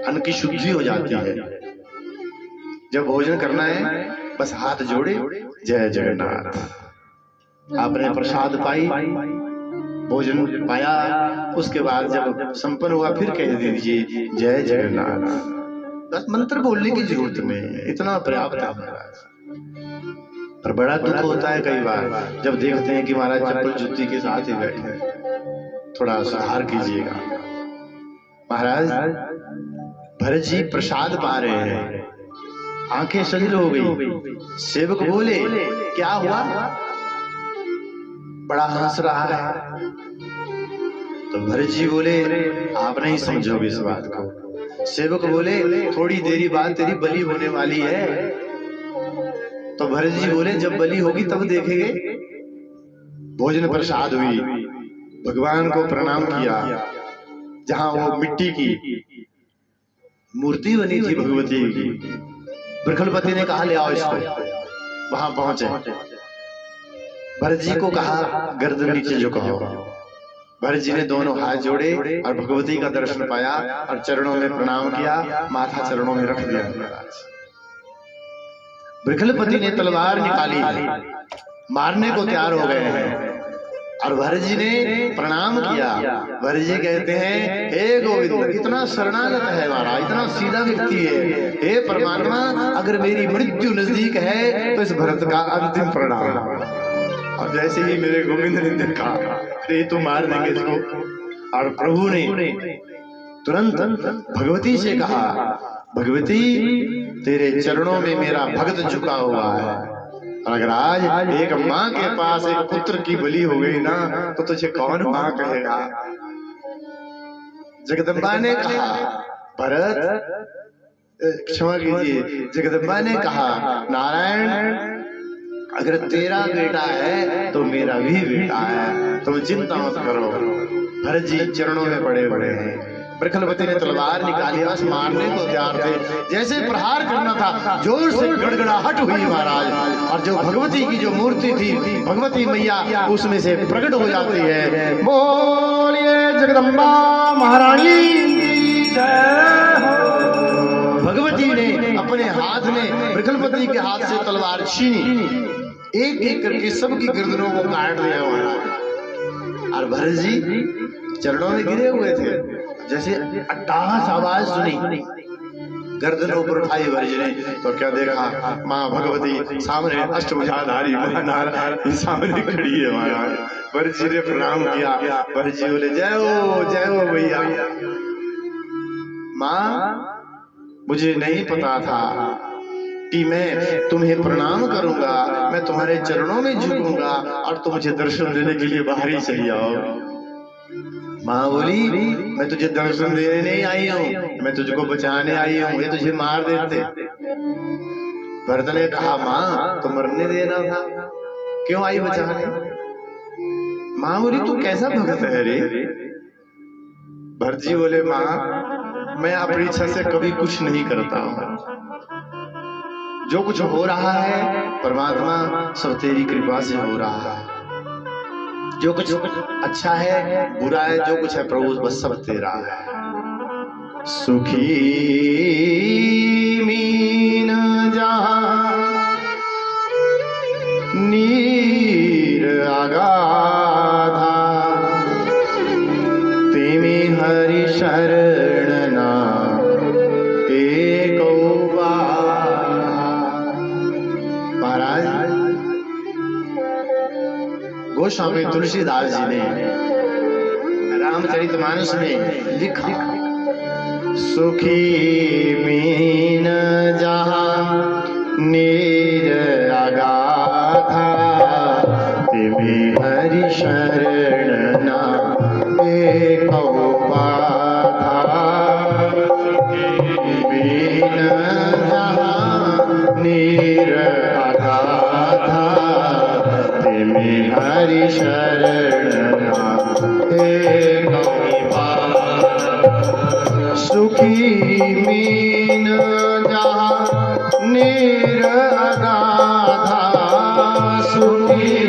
अन्न की शुद्धि हो जाती है। जब भोजन करना है बस हाथ जोड़े जय जगन्नाथ। आपने प्रसाद पाई, भोजन पाया। उसके बाद जब संपन्न हुआ फिर कह दीजिए जय जगन्नाथ। बस मंत्र बोलने की जरूरत नहीं, इतना पर्याप्त है महाराज। पर बड़ा दुख होता है कई बार जब देखते हैं कि महाराज चप्पल जूती के साथ ही बैठे हैं। थोड़ा सुधार कीजिएगा महाराज। भरत जी प्रसाद पा रहे हैं, आंखें सजल हो गई। सेवक बोले क्या हुआ, बड़ा हंस रहा है। तो भरत जी बोले आप नहीं समझोगे इस बात को। सेवक बोले थोड़ी देरी बाद तेरी बलि होने वाली है। तो भरत जी बोले जब बलि होगी तब देखेंगे। भोजन प्रसाद हुई, भगवान को प्रणाम किया। जहां वो मिट्टी की मूर्ति बनी थी भगवती की, बृखलपति ने कहा ले आओ इसको। वहां पहुंचे, भरत जी को कहा गर्दन नीचे झुकाओ। भरत जी ने दोनों हाथ जोड़े और भगवती का दर्शन पाया और चरणों में प्रणाम किया, माथा चरणों में रख दिया। बृखलपति ने तलवार निकाली, मारने को तैयार हो गए हैं और भरत जी ने प्रणाम किया। भरत जी कहते हैं हे गोविंद, इतना शरणागत है महाराज, इतना सीधा व्यक्ति है। हे परमात्मा, अगर मेरी मृत्यु नजदीक है तो इस भरत का अंतिम प्रणाम। और जैसे ही मेरे गोविंद ने देखा अरे तो मार देंगे इसको, और प्रभु ने तुरंत भगवती से कहा भगवती तेरे चरणों में मेरा भक्त झुका हुआ है। और अगर आज एक माँ के पास एक पुत्र की बलि हो गई ना तो तुझे कौन माँ कहेगा। जगदम्बा ने कहा भरत, क्षमा कीजिए, जगदम्बा ने कहा नारायण अगर तेरा बेटा है तो मेरा भी बेटा है, तुम चिंता मत करो। भरत जी चरणों में पड़े पड़े हैं। बृखलपति ने तलवार निकाली, बस मारने को तैयार थे। जैसे प्रहार करना था जोर से गड़गड़ाहट हुई महाराज, और जो भगवती की जो मूर्ति थी भगवती मैया उसमें से प्रकट हो जाती है। बोलिए जगदम्बा महारानी जय हो। भगवती ने अपने हाथ में बृखलपति के हाथ से तलवार छीनी, एक एक करके सबकी गर्दनों को काट दिया महाराज। और भरत जी चरणों में गिरे हुए थे। जैसे अट्टहास आवाज सुनी, गर्दनों पर उठाई भरत जी ने तो क्या देखा, माँ भगवती सामने अष्टभुजाधारी महानारायण सामने खड़ी है महाराज। भरत जी ने प्रणाम किया। भरत जी बोले जय हो भैया। माँ मुझे नहीं पता था कि मैं तुम्हें प्रणाम करूंगा, मैं तुम्हारे चरणों में झुकूंगा और तुम मुझे दर्शन देने के लिए बाहर ही चली आओ। माँ बोली मैं तुझे दर्शन देने नहीं आई हूँ, मैं तुझको बचाने आई हूँ, ये तुझे मार देते। भरत ने कहा माँ तो मरने देना था, क्यों आई बचाने। माँ बोली तू कैसा भक्त है रे। भरत जी बोले माँ मैं अपनी इच्छा से कभी कुछ नहीं करता हूँ, जो कुछ हो रहा है परमात्मा सब तेरी कृपा से हो रहा है। जो कुछ अच्छा है बुरा है जो कुछ है प्रभु बस सब तेरा है। सुखी मीन जहां नीर अगाधा, तिमि हरि शरण ना एको महाराज गोस्वामी तुलसीदास जी ने रामचरितमानस में लिखा सुखी मीन जहां नीर अगाधा, तिमि हरि शरण ना एको बाधा। मीन जहां नीर अगाधा, तिमि हरि शरण एको बाधा। सुखी मीन जहां नीर अगाधा, सुखी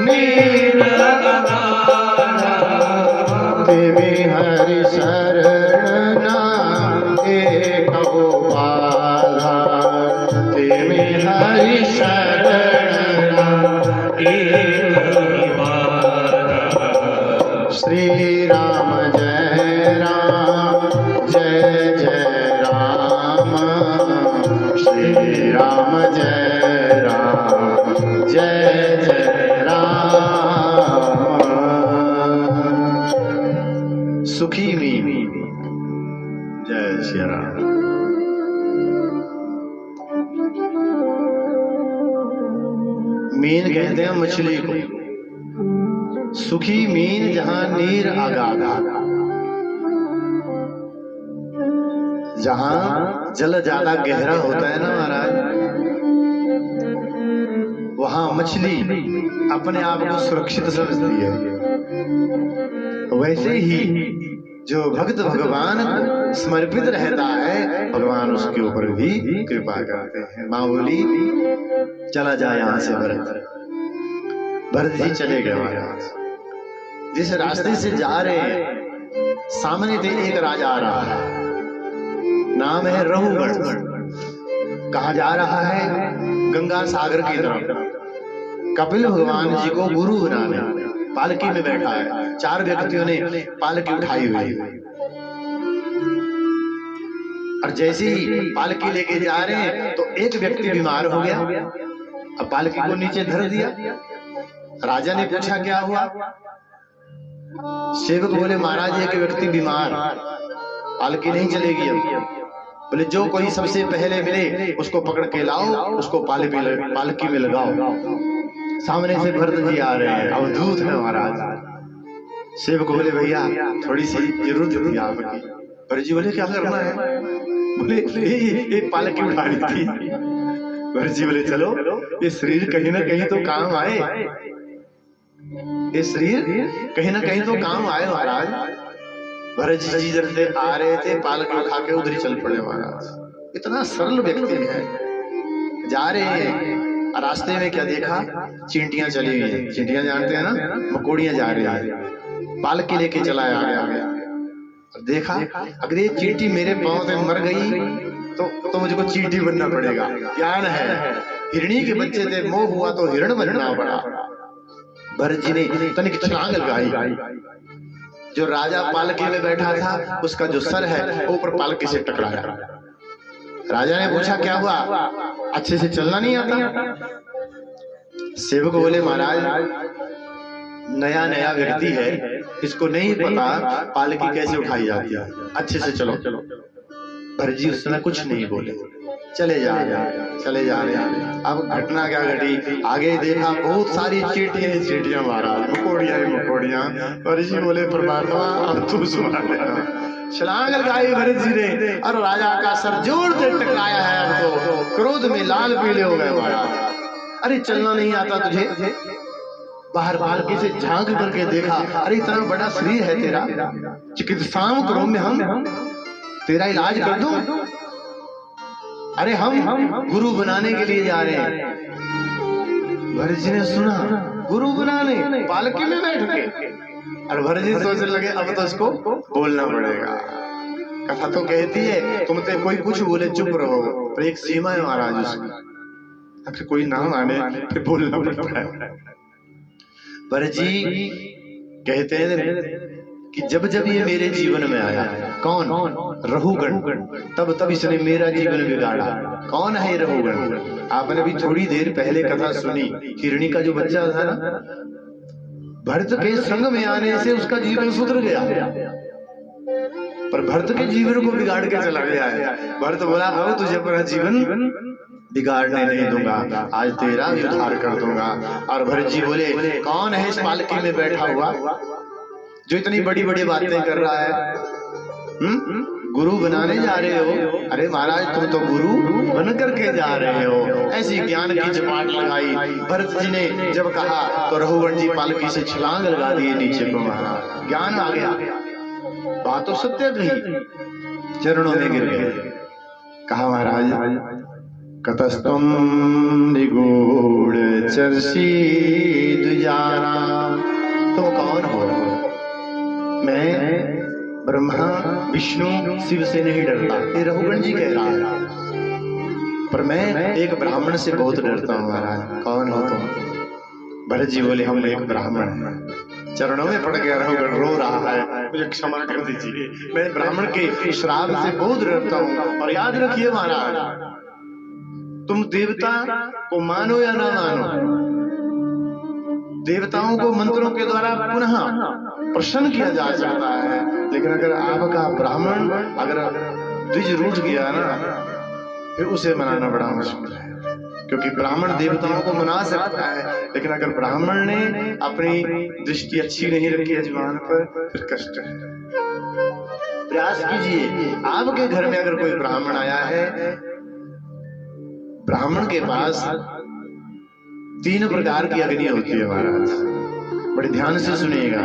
नीर अगाधा, तिमि हरि शरण एको बाधा। तिमि हरि शरण एको जय जय राम। सुखी मीन, जय श्री राम। मीन कहते हैं मछली को। सुखी मीन जहां नीर आगाधा, जहां जल ज्यादा गहरा होता है ना महाराज, वहां मछली अपने आप को सुरक्षित समझती है। वैसे ही जो भक्त भगवान को समर्पित रहता है, भगवान उसके ऊपर भी कृपा करते हैं। माँ बोली चला जाए यहाँ से भरत। भरत जी चले गए महाराज। जिस रास्ते से जा रहे हैं, सामने से एक राजा आ रहा है, नाम है रहुगण। कहा जा रहा है? गंगा सागर की तरफ। कपिल भगवान जी को गुरु बनाने पालकी में बैठा है। 4 व्यक्तियों ने पालकी उठाई हुई, और जैसे ही पालकी लेके जा रहे हैं तो एक व्यक्ति बीमार हो गया। अब पालकी को नीचे धर दिया। राजा ने पूछा क्या हुआ? सेवक बोले महाराज एक व्यक्ति बीमार, पालकी नहीं चलेगी अब। बोले जो कोई सबसे पहले मिले उसको पकड़ के लाओ, उसको पालकी में लगाओ। सामने से भरत जी आ रहे हैं, अवधूत है महाराज। सेवक बोले भैया थोड़ी सी जरूरत थी आपकी। भरत जी बोले क्या करना है? बोले एक पालकी उठानी थी। भरत जी बोले चलो, ये शरीर कहीं ना कहीं तो काम आए, ये शरीर कहीं ना कहीं तो काम आए महाराज। भरत जी इधर से आ रहे थे, पालकी उठा के उधर ही चल पड़े महाराज। इतना सरल व्यक्ति है। जा रहे हैं, रास्ते में क्या देखा? चींटियां चली हुई हैं। चींटियां जानते हैं ना, मकोड़ियां जा रही हैं। पालकी लेके चला आगे। देखा अगर ये चींटी मेरे पांव से मर गई तो मुझको चींटी बनना पड़ेगा। ज्ञान है, हिरणी के बच्चे थे, मोह हुआ तो हिरण बनना पड़ा। भरत जी ने तनिक छलांग लगाई। जो राजा पालकी में बैठा था उसका जो सर है ऊपर पालकी से टकराया। राजा ने पूछा क्या हुआ? अच्छे से चलना नहीं आता? सेवक बोले महाराज नया नया व्यक्ति है, इसको नहीं पता पालकी कैसे उठाई जाती है, अच्छे से चलो। भरत जी उस समय कुछ नहीं बोले, चले जा रहे हैं। अब घटना क्या घटी? आगे देखा बहुत सारी चींटियां महाराज, मकोड़ियां। भरत जी बोले परमात्मा अब तू सुना। छलांग लगाई भरत जी ने, और राजा का सर जोर से टकराया है। अब तो क्रोध में लाल पीले हो गए महाराज। अरे चलना नहीं आता तुझे? बाहर पालकी से झांक करके देखा, अरे इतना बड़ा शरीर है तेरा, चिकित्साओं करो में हम तेरा इलाज कर दूं? अरे हम गुरु बनाने के लिए जा रहे हैं। भरत जी ने सुना गुरु बनाने, पालकी में बैठ के। और भरत जी सोचने लगे अब तो इसको बोलना पड़ेगा। कथा तो कहती है तुमसे कोई कुछ बोले चुप रहो, पर एक सीमा है महाराज उसकी। अगर कोई ना माने फिर बोलना पड़ता है। भरत जी कहते हैं कि जब जब ये मेरे जीवन में आया, कौन? रहुगण। तब इसने मेरा जीवन बिगाड़ा। कौन है रहुगण? आपने भी थोड़ी देर पहले कथा सुनी, हिरणी का जो बच्चा था ना, भरत के संग में आने से उसका जीवन सुधर गया, पर भरत के जीवन को बिगाड़ के चला गया है। भरत बोला अब तुझे अपना जीवन बिगाड़ने नहीं दूंगा, आज तेरा उद्धार कर दूंगा। और भरत जी बोले कौन है इस पालकी में बैठा हुआ जो इतनी बड़ी बड़ी बातें कर रहा है? गुरु बनाने जा रहे हो? अरे महाराज तुम तो गुरु बन करके जा रहे हो। ऐसी ज्ञान की चपाट लगाई। भरत जी ने जब कहा तो रहुगण जी पालकी से छलांग लगा दिए नीचे को महाराज। ज्ञान आ गया, बात तो सत्य कही, चरणों में गिर गए। कहा महाराज कतस्तम निगूढ़ चर्षी दुजाना, तुम कौन हो? मैं ब्रह्मा विष्णु शिव से नहीं डरता, ये रहुगण जी कह रहा है, पर मैं एक ब्राह्मण से बहुत डरता हूँ महाराज। कौन हो तुम? भरत जी बोले हम एक ब्राह्मण हैं। चरणों में पड़ गया रहुगण, रो रहा है, मुझे क्षमा कर दीजिए, मैं ब्राह्मण के श्राप से बहुत डरता हूँ। और याद रखिए महाराज, तुम देवता को मानो या ना मानो, देवताओं को मंत्रों के द्वारा पुनः प्रसन्न किया जा सकता है, लेकिन अगर आपका ब्राह्मण अगर द्विज रूठ गया ना, फिर उसे मनाना बड़ा मुश्किल है। क्योंकि ब्राह्मण देवताओं को मना सकता है, लेकिन अगर ब्राह्मण ने अपनी दृष्टि अच्छी नहीं रखी यजमान पर, फिर कष्ट है। प्रयास कीजिए, आपके घर में अगर कोई ब्राह्मण आया है, ब्राह्मण के पास 3 प्रकार की अग्नि होती है महाराज, बड़े ध्यान से सुनिएगा।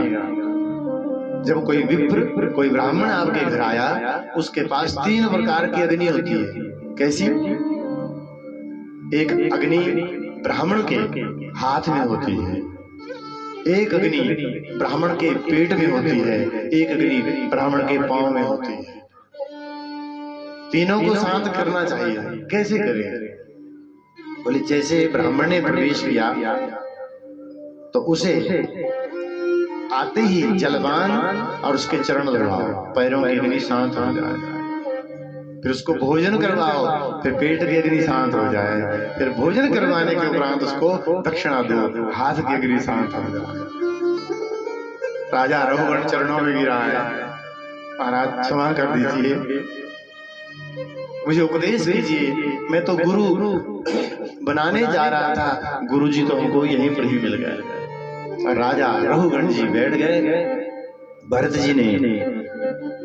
जब कोई विप्र, कोई ब्राह्मण आपके घर आया, उसके पास 3 प्रकार की अग्नि होती है। कैसी? एक अग्नि ब्राह्मण के हाथ में होती है, एक अग्नि ब्राह्मण के पेट में होती है, एक अग्नि ब्राह्मण के पांव में होती है। तीनों को शांत करना चाहिए। कैसे करें? बोले जैसे ब्राह्मण ने प्रवेश किया तो उसे आते ही जलपान और उसके चरण दबाओ, पैरों की अग्नि शांत हो जाए। फिर उसको भोजन करवाओ, फिर पेट की अग्नि शांत हो जाए। फिर भोजन करवाने के उपरांत उसको दक्षिणा दो, हाथ की अग्नि शांत हो जाए। राजा रघुगण चरणों में गिरा है, महाराज क्षमा कर दीजिए, मुझे उपदेश कीजिए, मैं तो गुरु बनाने जा रहा था, गुरुजी तो हमको यहीं पर ही मिल गए। राजा रघुगण जी बैठ गए। भरत जी ने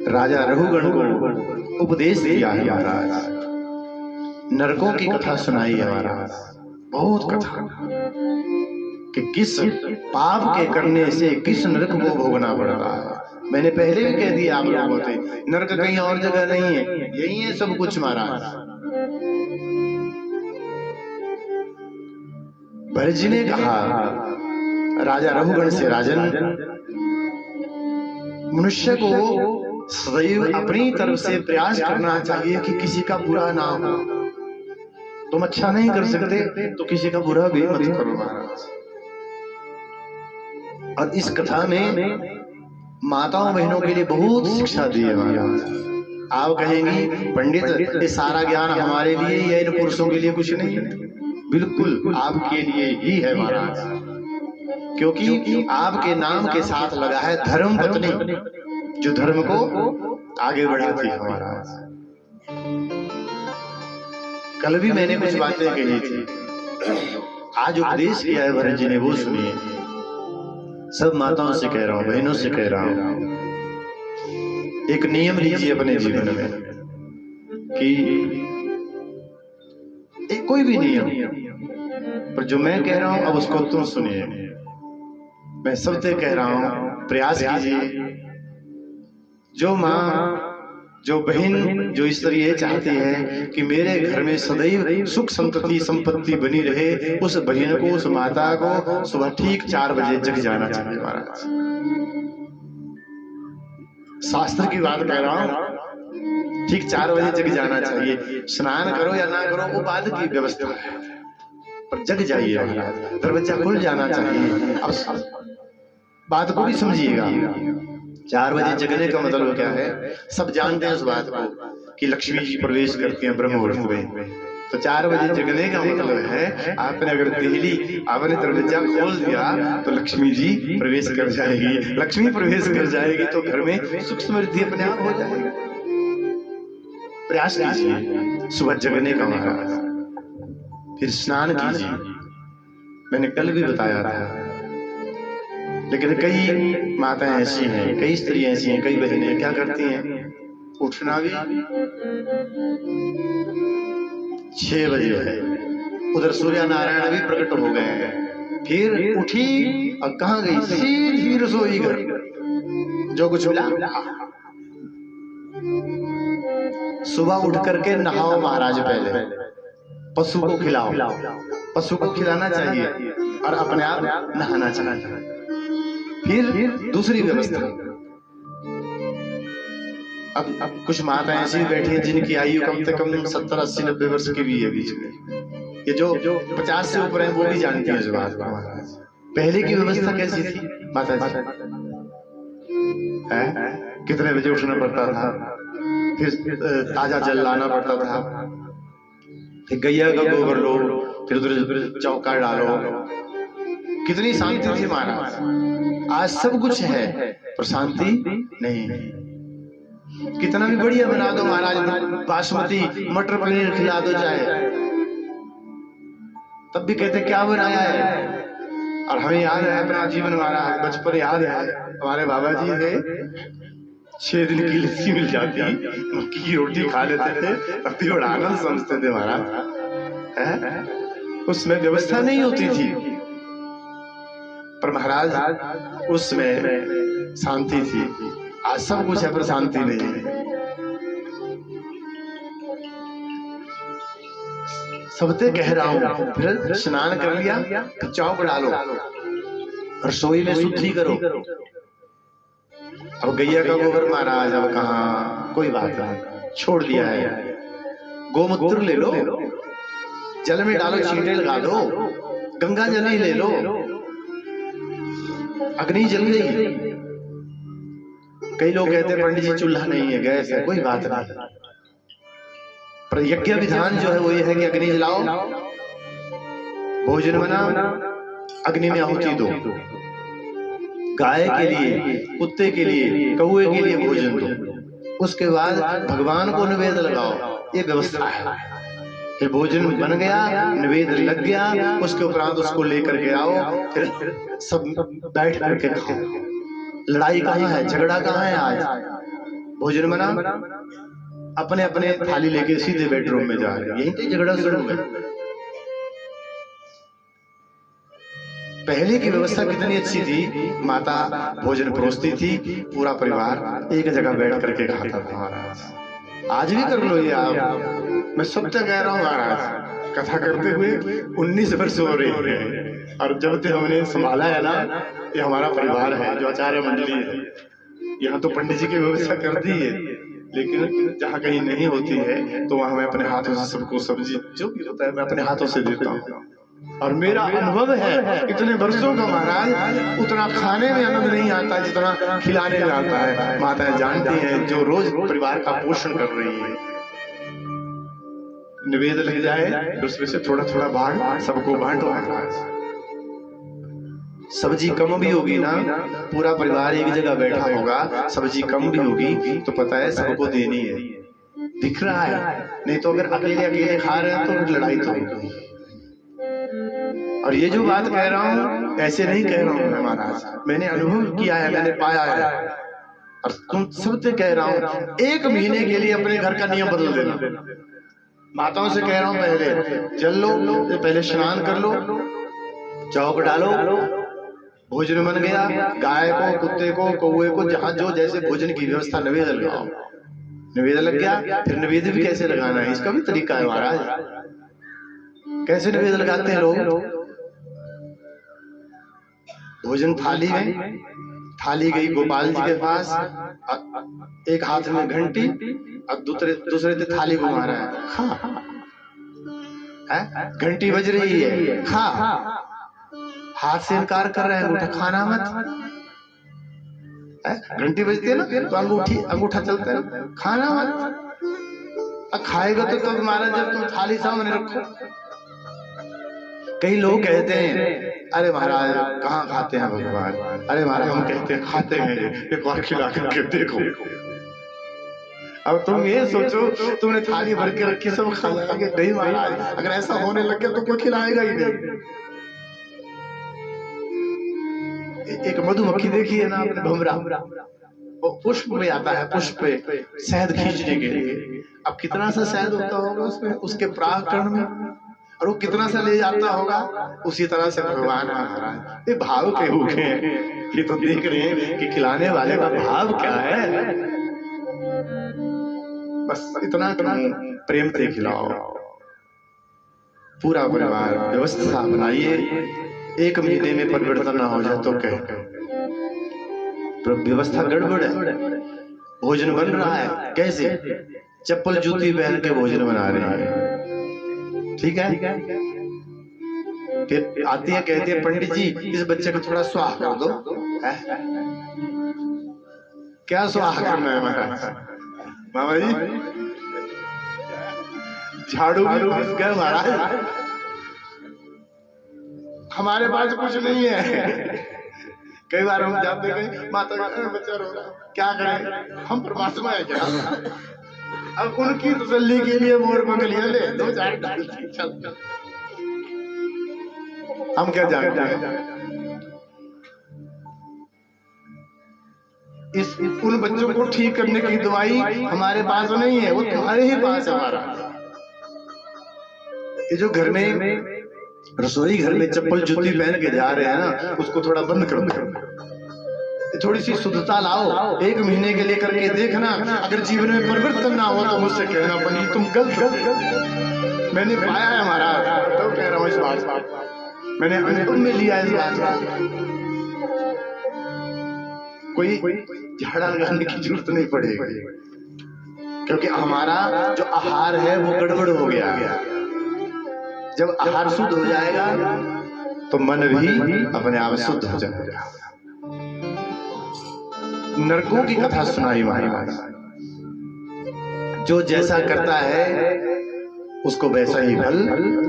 राजा रघुगण को उपदेश दिया है महाराज, नरकों की कथा सुनाई है महाराज, बहुत कथा, कि किस पाप के करने से किस नरक को भोगना पड़ता है। मैंने पहले भी कह दिया आप लोगों से, नरक कहीं और जगह नहीं है, यही है सब कुछ महाराज। भरत जी ने कहा राजा रघुगण से, राजन, मनुष्य को सदैव अपनी तरफ से प्रयास करना चाहिए कि किसी का बुरा ना हो। तुम अच्छा नहीं कर सकते तो किसी का बुरा भी मत करो महाराज। और इस कथा में माताओं बहनों के लिए बहुत शिक्षा दी है महाराज। आप कहेंगी पंडित ये सारा ज्ञान हमारे लिए या इन पुरुषों के लिए कुछ नहीं है? बिल्कुल आपके लिए ही है महाराज, क्योंकि आपके नाम के साथ लगा है धर्म पत्नी, जो धर्म को आगे बढ़ाती है महाराज। कल भी मैंने कुछ बातें कही थी, आज उपदेश किया है भरत जी ने, वो सुनिए। सब माताओं से कह रहा हूं, बहनों से कह रहा हूं, एक नियम लीजिए अपने जीवन में कि एक कोई भी नियम, पर जो मैं कह रहा हूं अब उसको तुम सुनिए। मैं सबसे कह रहा हूं, प्रयास कीजिए। जो माँ, जो बहन, जो स्त्री ये चाहती है कि मेरे घर में सदैव सुख संपत्ति बनी रहे, उस बहन को, उस माता को सुबह ठीक 4 बजे जग जाना चाहिए महाराज। शास्त्र की बात कह रहा हूं, ठीक 4 बजे जग जाना चाहिए। स्नान करो या ना करो वो बाद की व्यवस्था है, पर जग जाइए महाराज। दरवाजा खुल जाना चाहिए। अब बात को भी समझिएगा, 4 बजे जगने का मतलब क्या है? सब जानते हैं उस बात को कि लक्ष्मी जी प्रवेश करती हैं ब्रह्म मुहूर्त में। तो 4 बजे जगने का मतलब है आपने अगर दिल्ली आपने दरवाजा खोल दिया तो लक्ष्मी जी प्रवेश कर जाएगी। लक्ष्मी प्रवेश कर जाएगी तो घर में सुख समृद्धि अपने आप हो जाएगी। प्रयास कीजिए सुबह जगने का महाराज। फिर स्नान कीजिए, मैंने कल भी बताया था। लेकिन कई माताएं ऐसी हैं, कई स्त्रियां ऐसी हैं, कई बहनें क्या करती हैं, उठना भी 6 बजे है, उधर सूर्य नारायण भी प्रकट हो गए हैं, फिर उठी और कहाँ गई? सीधी रसोई घर, जो कुछ मिला। सुबह उठ करके नहाओ महाराज, पहले पशु को खिलाओ, पशु को खिलाना चाहिए और अपने आप नहाना चाहिए। फिर दूसरी व्यवस्था, अब कुछ माताएं ऐसी बैठी हैं जिनकी आयु कम से कम 70, 80, 90 वर्ष की भी है बीच में। ये जो 50 से ऊपर है वो भी जानती है इस बात को महाराज। पहले की व्यवस्था कैसी थी माता जी? कितने बजे उठना पड़ता था, फिर ताजा जल लाना पड़ता था, फिर गैया का गोबर लो, फिर उधर चौका डालो, कितनी शांति थी महाराज। आज सब कुछ है पर शांति नहीं। कितना भी बढ़िया बना दो महाराज, बासमती मटर पनीर खिला दो चाहे, तब भी कहते क्या बनाया है। और हमें याद है अपना जीवन, महाराज बचपन याद है, हमारे बाबा जी थे 6 दिन की लस्सी मिल जाती, मक्की की रोटी खा लेते थे, तब भी बड़ा आनंद समझते थे महाराज। उसमें व्यवस्था नहीं होती थी पर महाराज उसमें शांति थी। आज सब कुछ है पर शांति नहीं है। सबसे कह रहा हूं, फिर स्नान कर लिया तो चौक डालो, रसोई में शुद्धि करो। अब गैया का गोबर महाराज अब कहाँ, कोई बात नहीं, छोड़ दिया है। गोमूत्र ले लो, जल में डालो, छींटे लगा दो, गंगा जल ही ले लो, अग्नि जल गई। कई लोग कहते हैं पंडित जी चूल्हा नहीं है, गैस है, कोई बात नहीं, पर यज्ञ विधान जो है वो ये है कि अग्नि जलाओ, भोजन बनाओ, अग्नि में आहुति दो, गाय के लिए, कुत्ते के लिए, कौए के लिए भोजन दो, उसके बाद भगवान को निवेद लगाओ। ये व्यवस्था है। फिर भोजन बन गया, निवेद लग गया, उसके उपरांत उसको लेकर के आओ, फिर सब बैठ करके खाओ। लड़ाई कहाँ है, झगड़ा कहाँ है आज। भोजन बना, अपने अपने थाली लेके सीधे बेडरूम में जा रहे, यहीं से झगड़ा शुरू है। पहले की व्यवस्था कितनी अच्छी थी, माता भोजन परोसती थी, पूरा परिवार एक जगह बैठ करके खाता था महाराज। आज भी कर लो ये आप, मैं सब तक कह रहा हूँ महाराज, कथा करते हुए 19 वर्ष हो रहे हैं, और जब तक हमने संभाला है ना, ये हमारा परिवार है जो आचार्य मंडली है। यहाँ तो पंडित जी की व्यवस्था कर दी है, लेकिन जहाँ कहीं नहीं होती है तो वहां मैं अपने हाथों से सबको सब्जी जो भी होता है मैं अपने हाथों से देता हूँ। और मेरा अनुभव है इतने वर्षों का महाराज, उतना खाने में आनंद नहीं आता जितना खिलाने में आता है। माताएं जानती हैं जो रोज परिवार का पोषण कर रही है। निवेद लग जाए तो उसमें से थोड़ा थोड़ा भाग सबको बांटो महाराज। सब्जी कम भी होगी ना, पूरा परिवार एक जगह बैठा होगा, सब्जी कम भी होगी तो पता है सबको देनी है, दिख रहा है। नहीं तो अगर अकेले अकेले खा रहे हैं तो फिर लड़ाई तो होगी। और ये जो बात कह रहा हूँ ऐसे नहीं कह रहा हूँ मैं महाराज, मैंने अनुभव किया है, मैंने पाया है, और तुम सबसे कह रहा हूँ 1 महीने के लिए अपने घर का नियम बदल देना। माताओं से कह रहा हूँ पहले जल लो, पहले स्नान कर लो, चौक डालो, भोजन बन गया, गाय को, कुत्ते को, कौए को, जहां जो जैसे भोजन की व्यवस्था, निवेद लगाओ। निवेद लग गया, फिर निवेद भी कैसे लगाना है इसका भी तरीका है महाराज। कैसे निवेद लगाते हैं लोग, भोजन थाली में, थाली गई गोपाल जी के पास, एक हाथ में घंटी और दूसरे से थाली घुमा रहा है, खा, घंटी बज रही है, खा, हाथ से इनकार कर रहे हैं, अंगूठा खाना मत, घंटी बजती है ना तो अंगूठा चलता है, खाना मत, खाएगा तो तब मारा जब तुम थाली सामने रखो। कई लोग कहते हैं अरे महाराज कहाँ खाते हैं भगवान, अरे महाराज हम कहते हैं खाते हैं, एक बार खिला करके देखो। अब तुम ये सोचो तुमने थाली भर के रखी सब खा जाएंगे, नहीं महाराज, अगर ऐसा होने लग गया तो कोई खिलाएगा ही नहीं। एक मधुमक्खी देखी है ना आपने, भंवरा, वो पुष्प में आता है, पुष्प पे शहद खींचने के लिए। अब कितना सा शहद होता होगा उसमें, उसके परागकण में, और वो कितना सा ले जाता होगा। उसी तरह से भगवान महाराज ये भाव के भूखे हैं, ये तो देख रहे हैं कि खिलाने वाले का भाव क्या है। बस इतना प्रेम से खिलाओ, पूरा परिवार व्यवस्था बनाइए। 1 महीने में परिवर्तन ना हो जाए तो कह, व्यवस्था गड़बड़ है। भोजन बन रहा है कैसे, चप्पल जूती पहन के भोजन बना रहे हैं, ठीक है। फिर आती है कहती है पंडित जी इस बच्चे को थोड़ा स्वाह कर दो। क्या स्वाह करना है महाराज, मामा जी झाड़ू भी घुस गए महाराज। हमारे पास कुछ नहीं है। कई बार हम जाते हैं माता का बच्चा रो रहा, क्या करें, हम परमात्मा है क्या? अब उनकी तसल्ली के लिए मोर बंगलियां ले दो चार डाल चल, हम क्या जानते हैं? इस उन बच्चों को ठीक करने की दवाई हमारे पास नहीं है, वो तुम्हारे ही पास है। हमारा ये जो घर में रसोई घर में चप्पल जूती पहन के जा रहे हैं ना, उसको थोड़ा बंद कर दो, थोड़ी सी शुद्धता लाओ। 1 महीने के लिए करके देखना, अगर जीवन में परिवर्तन ना हो तो मुझसे कहना, बनी तुम गलत। मैंने पाया है महाराज, तो कह रहा हूँ इस बात मैंने अनुभव में लिया इस बात। कोई झाड़ा लगाने की जरूरत नहीं पड़ेगी, क्योंकि हमारा जो आहार है वो गड़बड़ हो गया। जब आहार शुद्ध हो जाएगा तो मन भी अपने आप शुद्ध हो जाएगा। नरकों की कथा सुनाई महाराज, जो जैसा करता है उसको वैसा ही फल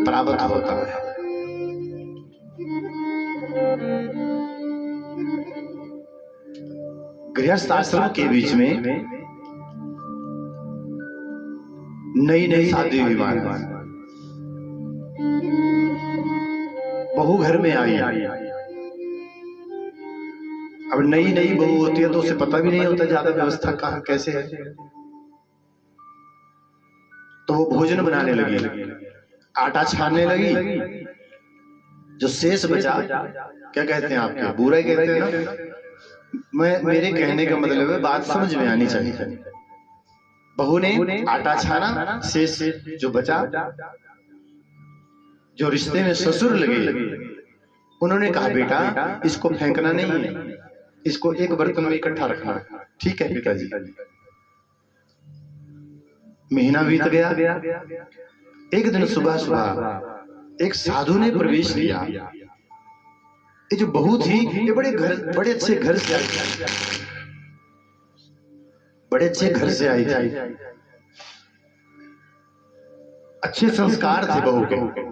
प्राप्त होता है। गृहस्थ आश्रम के बीच में नई नई शादी हुई महाराज, बहू घर में आई। अब नई नई बहू होती है तो उसे पता भी नहीं होता ज्यादा व्यवस्था कहाँ कैसे है, तो वो भोजन बनाने लगी, आटा छानने लगी। जो शेष बचा, क्या कहते हैं आपके, बुरा ही कहते हैं ना, मेरे कहने का मतलब है बात समझ में आनी चाहिए। बहू ने आटा छाना, शेष जो बचा, जो रिश्ते में ससुर लगे, उन्होंने कहा बेटा इसको फेंकना नहीं है, इसको एक बर्तन में इकट्ठा रखना। ठीक है पिताजी। महीना बीत गया। एक दिन सुबह सुबह एक साधु ने प्रवेश किया। ये जो बहू थी ये बड़े अच्छे घर से आई थी, बड़े अच्छे घर से आई थी, अच्छे संस्कार थे बहू के।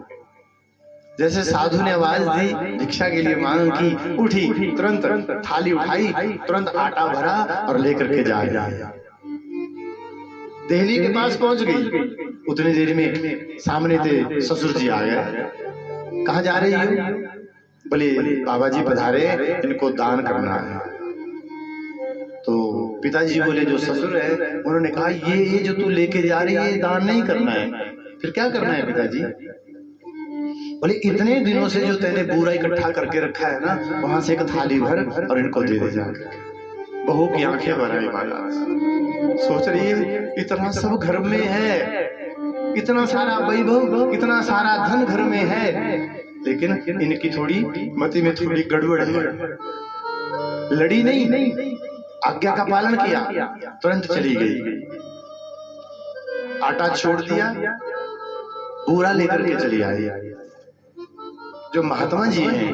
जैसे साधु ने आवाज दी, भिक्षा के लिए मांग की, उठी, तुरंत थाली उठाई, तुरंत आटा भरा और लेकर के जा रही। देहली के पास पहुंच गई। उतनी देर में सामने थे ससुर जी आ गए। कहाँ जा रही हो? बोले बाबा जी पधारे, इनको दान करना है। तो पिताजी बोले जो ससुर है, उन्होंने कहा ये जो तू लेके जा रही है दान नहीं करना है, फिर क्या करना है पिताजी? बोले इतने दिनों से जो तेने पूरा इकट्ठा करके रखा है ना, वहां से एक थाली भर और इनको दे दे जाकर। बहू की आंखें भर आई महाराज, सोच रही है इतना सब घर में है, इतना सारा वैभव, इतना सारा धन घर में है, लेकिन इनकी थोड़ी मति में थोड़ी गड़बड़ है। लड़ी नहीं, आज्ञा का पालन किया, तुरंत चली गई। आटा छोड़ दिया, पूरा लेकर के चली आई। जो महात्मा जी हैं,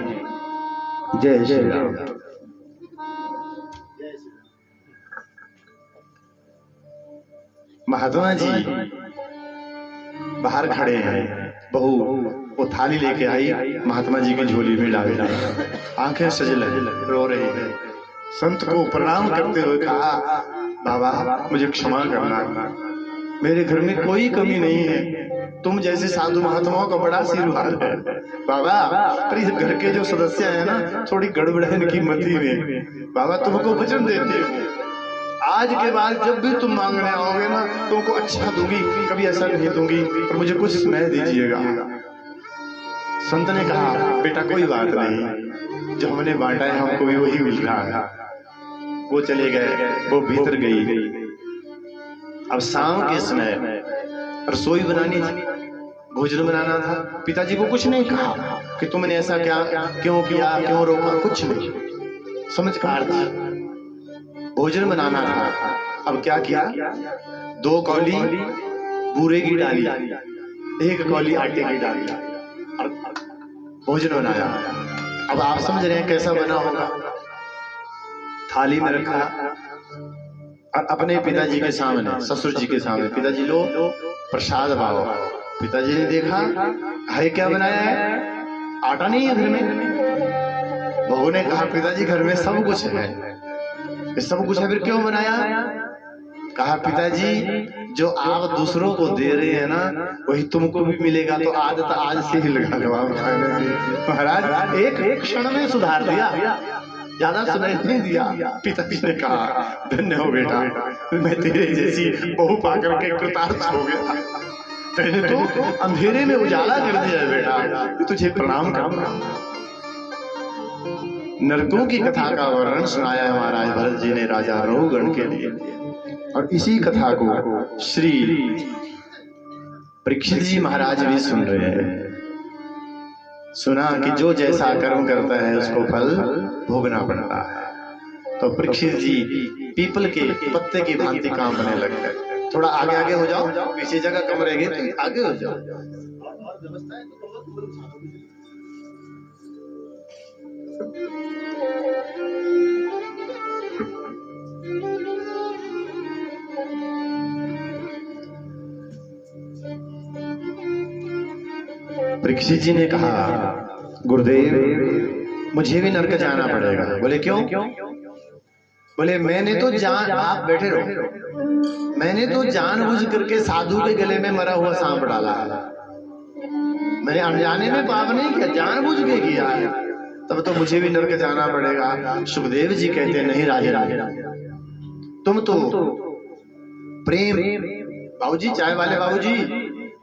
जय श्री राम, महात्मा जी बाहर खड़े हैं। बहू वो थाली लेके आई, महात्मा जी की झोली में डाल दी, आंखें सजल रो रही है। संत को प्रणाम करते हुए कहा बाबा मुझे क्षमा करना, मेरे घर में कोई कमी नहीं है, तुम जैसे साधु महात्माओं का बड़ा आशीर्वाद है बाबा। पर इस घर के जो सदस्य हैं ना, थोड़ी गड़बड़ है इनकी मति में। बाबा तुमको वचन देते हो, आज के बाद जब भी तुम मांगने आओगे ना, तुमको अच्छा दूंगी, कभी ऐसा नहीं दूंगी, पर मुझे कुछ समय दीजिएगा। संत ने कहा बेटा कोई बात नहीं, जो हमने बांटा है हमको भी वही मिल रहा है। वो चले गए, वो भीतर गई। अब शाम के समय रसोई बनानी थी, भोजन बनाना था। पिताजी को कुछ नहीं कहा कि तुमने ऐसा क्या क्यों किया, क्यों रोका, कुछ नहीं, समझदार था। भोजन बनाना था। अब क्या किया, 2 कौली बूरे की डाली, 1 कौली आटे की डाली और भोजन बनाया। अब आप समझ रहे हैं कैसा बना होगा। थाली में रखा और अपने पिताजी के सामने, ससुर जी के सामने, पिताजी लो प्रसाद पाओ। पिताजी ने देखा, है क्या बनाया है? आटा नहीं है घर में। बहू ने कहा पिताजी घर में सब कुछ है, सब कुछ है फिर क्यों बनाया? कहा पिताजी जो आप दूसरों को दे रहे हैं ना वही तुमको भी मिलेगा, तो आदत आज से ही लगा लो आप खाने में। महाराज एक क्षण में सुधार दिया, ज्यादा सुनाई नहीं दिया। पिताजी ने कहा धन्य हो बेटा, मैं तेरे जैसी बहू पाकर के कृतार्थ हो गया। पहले तो अंधेरे में उजाला कर दिया बेटा, तुझे प्रणाम करना। नरकों की कथा का वर्णन सुनाया है महाराज भरत जी ने राजा रोगण के लिए, और इसी कथा को श्री परीक्षित जी महाराज भी सुन रहे हैं। सुना कि जो जैसा कर्म करता है उसको फल भोगना पड़ता है। तो परीक्षित जी पीपल के पत्ते की भांति कांपने लग गए। थोड़ा आगे आगे हो जाओ, पीछे जगह कम रहेगी तो आगे हो जाओ। परीक्षित जी ने कहा गुरुदेव मुझे भी नरक जाना पड़ेगा। बोले क्यों? बोले मैंने तो आप बैठे रहो, मैंने तो जानबूझ करके साधु के गले में मरा हुआ सांप डाला है। मैंने अनजाने में पाप नहीं किया, जानबूझ के किया है, तब तो मुझे भी नरक जाना पड़ेगा। सुखदेव जी कहते नहीं राजे, तुम तो प्रेम। बाबूजी चाय वाले बाबूजी,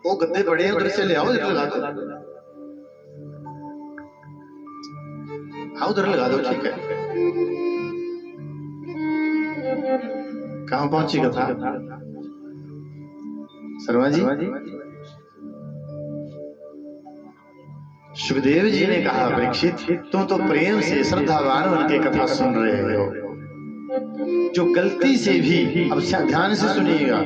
वो गद्दे बड़े हैं उधर से ले आओ, इधर लगा दो, हाँ उधर लगा दो, ठीक है। कहां पहुंची कथा शर्मा जी? सुखदेव जी ने कहा परीक्षित तुम तो प्रेम से श्रद्धावान उनके कथा सुन रहे हो। जो गलती से भी, अब ध्यान से सुनिएगा,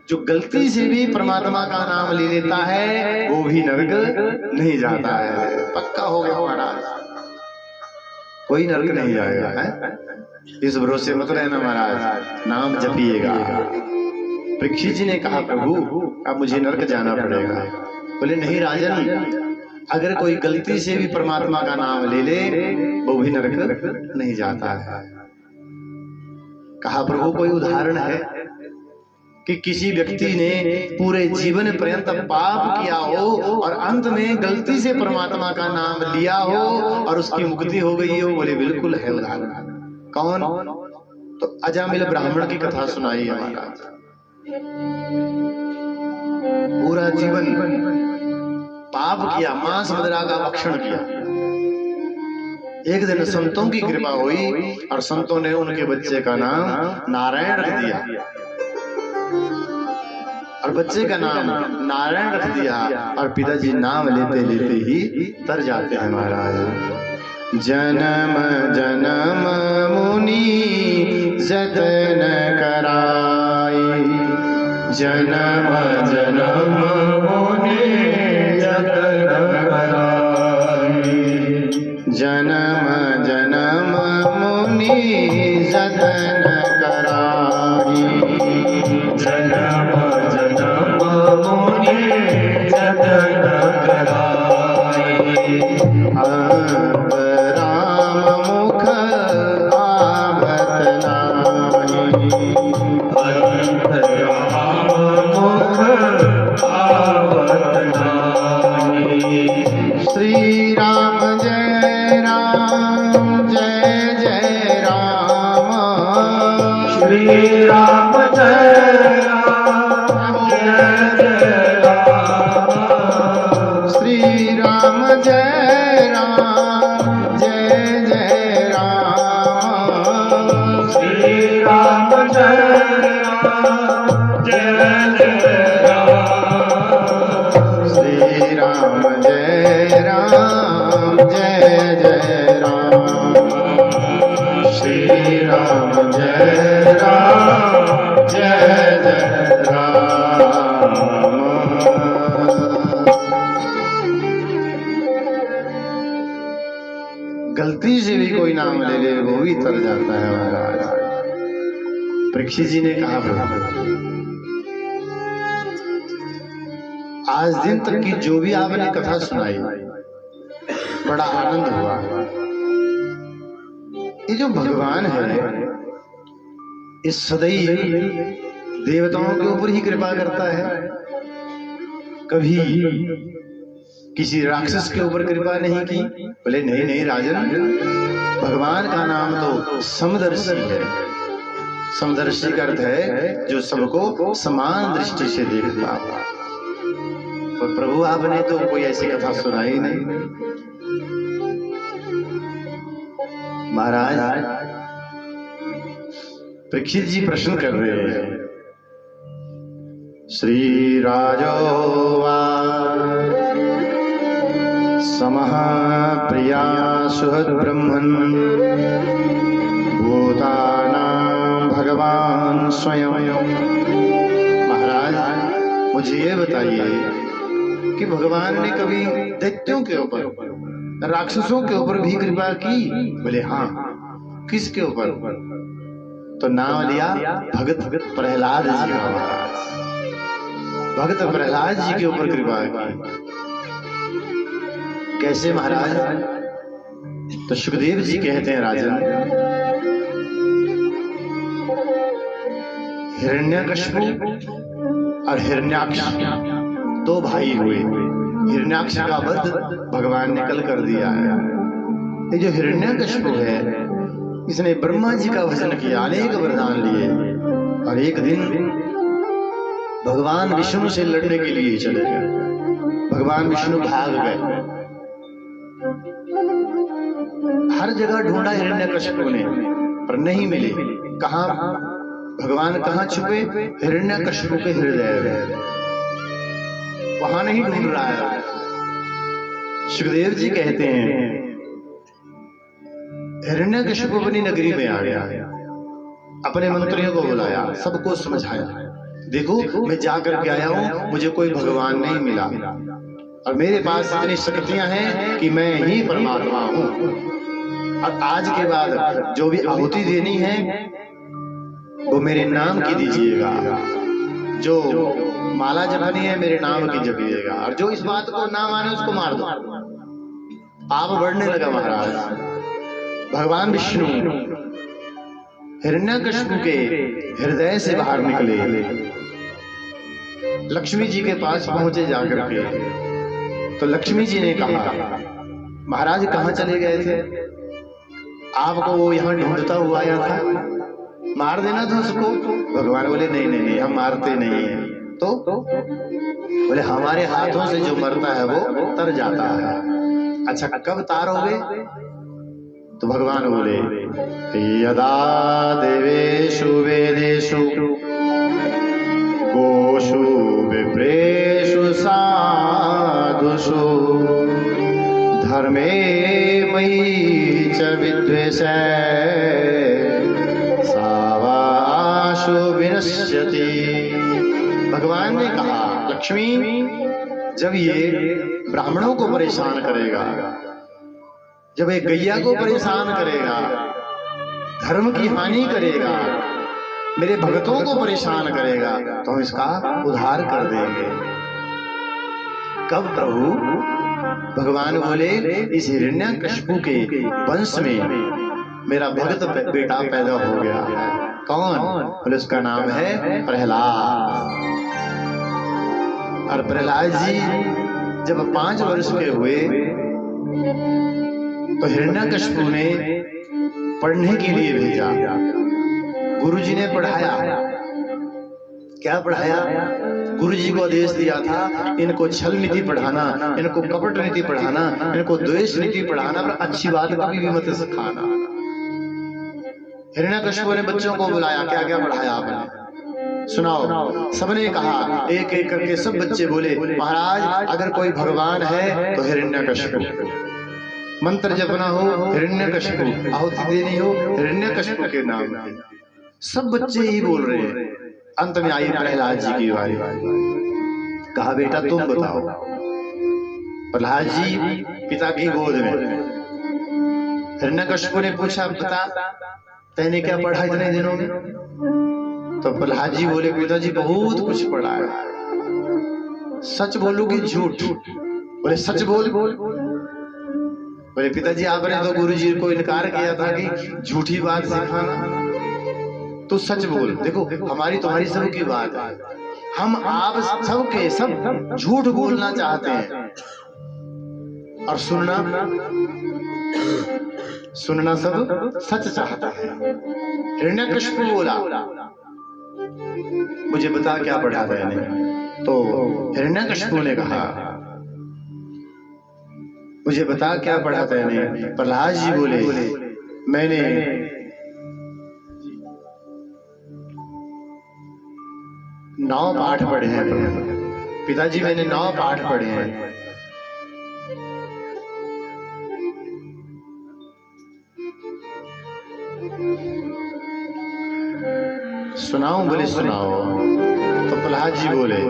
जो गलती से भी परमात्मा का नाम ले लेता है वो भी नरक नहीं जाता है। पक्का हो गया महाराज, कोई नरक नहीं जाएगा है? इस भरोसे मत रहना महाराज, नाम जपिएगा। परीक्षित जी ने कहा प्रभु अब मुझे नरक जाना पड़ेगा। बोले नहीं राजन, अगर कोई गलती से भी परमात्मा का नाम ले ले वो भी नरक नहीं जाता है। कहा प्रभु कोई उदाहरण है कि किसी व्यक्ति ने पूरे जीवन पर्यंत पाप किया हो और अंत में गलती से परमात्मा का नाम लिया हो और उसकी मुक्ति हो गई हो? बोले बिल्कुल है उदाहरण। कौन? तो अजामिल ब्राह्मण की कथा सुनाई है महाराज। पूरा जीवन पाप किया, मांस मदिरा का भक्षण किया। एक दिन संतों की कृपा हुई और संतों ने उनके बच्चे का नाम नारायण रख दिया, और बच्चे का नाम नारायण रख दिया। और पिताजी नाम लेते लेते ही तर जाते हैं महाराज। जन्म जन्म मुनि जतन कराई, जन्म जन्म मुनि जतन कराई, जन्म जन्म मुनि जतन कराई, जन्म जन्म मुनि जतन कराई। अब राम मुख आवत नाही, अब राम मुख आवत नाही। श्री राम जय राम जय जय राम, श्री राम जय राम जय जय राम, श्री राम जय राम जय जय राम, श्री राम जय राम जय जय राम, श्री राम जय राम जय जय राम, श्री राम जय राम जय जय राम। गलती से भी कोई नाम ले ले वो भी तर जाता है महाराज। परीक्षित जी ने कहा आज दिन तक की जो भी आपने कथा सुनाई बड़ा आनंद हुआ। ये जो भगवान है इस सदैव देवताओं के ऊपर ही कृपा करता है, कभी किसी राक्षस के ऊपर कृपा नहीं की। बोले नहीं नहीं राजन, भगवान का नाम तो समदर्शी है। समदर्शी का अर्थ है जो सबको समान दृष्टि से देखता है। तो प्रभु आपने तो कोई ऐसी कथा सुनाई नहीं। महाराज परीक्षित जी प्रश्न कर रहे हैं। श्री राजोवा समः प्रिया सुहृद ब्रह्मन् भूतानां भगवान स्वयं। महाराज मुझे ये बताइए कि भगवान ने कभी दैत्यों के ऊपर, राक्षसों के ऊपर भी कृपा की? बोले हाँ। किसके ऊपर? तो नाम लिया भगत प्रहलाद जी का। महाराज भगत प्रहलाद जी के ऊपर कृपा की। कैसे महाराज? तो सुखदेव जी कहते हैं राजन, हिरण्यकश्यप और हिरण्याक्ष दो भाई हुए। हिरण्याक्ष का वध भगवान ने कल कर दिया है। ये जो हिरण्यकश्यप है इसने ब्रह्मा जी का भजन किया, अनेक वरदान लिए, और एक दिन भगवान विष्णु से लड़ने के लिए चले गए। भगवान विष्णु भाग गए। हर जगह ढूंढा हिरण्यकश्यप ने पर नहीं मिले। कहा भगवान कहाँ छुपे? हिरण्यकश्यप के हृदय में, वहां नहीं ढूंढ रहा है। सुखदेव जी कहते हैं हिरण्यकश्यप अपनी नगरी में आ गया, अपने मंत्रियों को बुलाया, सबको समझाया, देखो मैं जाकर के आया हूं, मुझे कोई भगवान नहीं मिला और मेरे पास इतनी शक्तियां हैं कि मैं ही परमात्मा हूं। और आज के बाद जो भी आहुति देनी है वो मेरे नाम की दीजिएगा, जो माला जपनी है मेरे नाम की जपिएगा, और जो इस बात को ना माने उसको मार दो। पाप बढ़ने लगा महाराज। भगवान विष्णु हिरण्यकश्यप के हृदय से बाहर निकले, लक्ष्मी जी के पास पहुंचे जाकर के। तो लक्ष्मी जी ने कहा महाराज कहाँ चले गए थे? आपको वो यहाँ ढूंढता हुआ आया था, मार देना था उसको। भगवान बोले नहीं नहीं नहीं, हम मारते नहीं हैं। तो बोले हमारे हाथों से जो मरता है वो तर जाता है। अच्छा कब तारोगे? तो भगवान बोले यदा देवेषु वेदेषु गोषु विप्रेषु साधुषु धर्मे मयि च विद्वेषे सावाशु विनश्यति। भगवान ने कहा लक्ष्मी जब ये ब्राह्मणों को परेशान करेगा, जब एक गैया को परेशान करेगा, धर्म की हानि करेगा, मेरे भक्तों को परेशान करेगा, तो हम इसका उद्धार कर देंगे। कब प्रभु? भगवान बोले इस हिरण्यकश्यप के वंश में मेरा भगत बेटा पैदा हो गया। कौन? बोले उसका नाम है प्रहलाद। और प्रहलाद जी जब 5 वर्ष के हुए तो हिरण्यकश्यप ने पढ़ने के लिए भेजा। गुरुजी ने पढ़ाया। क्या पढ़ाया? गुरुजी को आदेश दिया था इनको छल नीति पढ़ाना, इनको कपट नीति पढ़ाना, इनको द्वेष नीति पढ़ाना, पर अच्छी बात कभी भी मत सिखाना। हिरण्यकश्यप ने बच्चों को बुलाया, क्या क्या पढ़ाया आपने? सुनाओ। सबने कहा, एक एक करके सब बच्चे बोले महाराज अगर कोई भगवान है तो हिरण्यकश्यप, मंत्र जपना हो हिरण्यकश्यप, आहुति देनी हो हिरण्यकश्यप के नाम पे। सब बच्चे ही बोल रहे हैं। अंत में आई प्रहलाद जी की बारी। कहा बेटा तुम बताओ। प्रहलाद जी पिता की गोद में। हिरण्यकश्यप ने पूछा पिता तैने क्या पढ़ा इतने दिनों में? तो प्रहलाद जी बोले पिताजी बहुत कुछ पढ़ा है। सच बोलूं कि झूठ? बोले सच बोल। बोले पिताजी आपने तो गुरु जी को इनकार किया था कि झूठी बात सिखाना, तो सच बोल। देखो हमारी तुम्हारी सब की बात है, हम आप सब के सब झूठ बोलना चाहते हैं और सुनना सब सच चाहता है। हिरण्यकशिपु बोला मुझे बता क्या पढ़ा मैंने, तो हिरण्यकशिपु ने कहा मुझे बता क्या पढ़ा मैंने। प्रहलाद जी बोले मैंने 9 पाठ पढ़े हैं पिताजी, मैंने 9 पाठ पढ़े हैं। सुनाओ? बोले सुनाओ। तो प्रहलाद जी बोले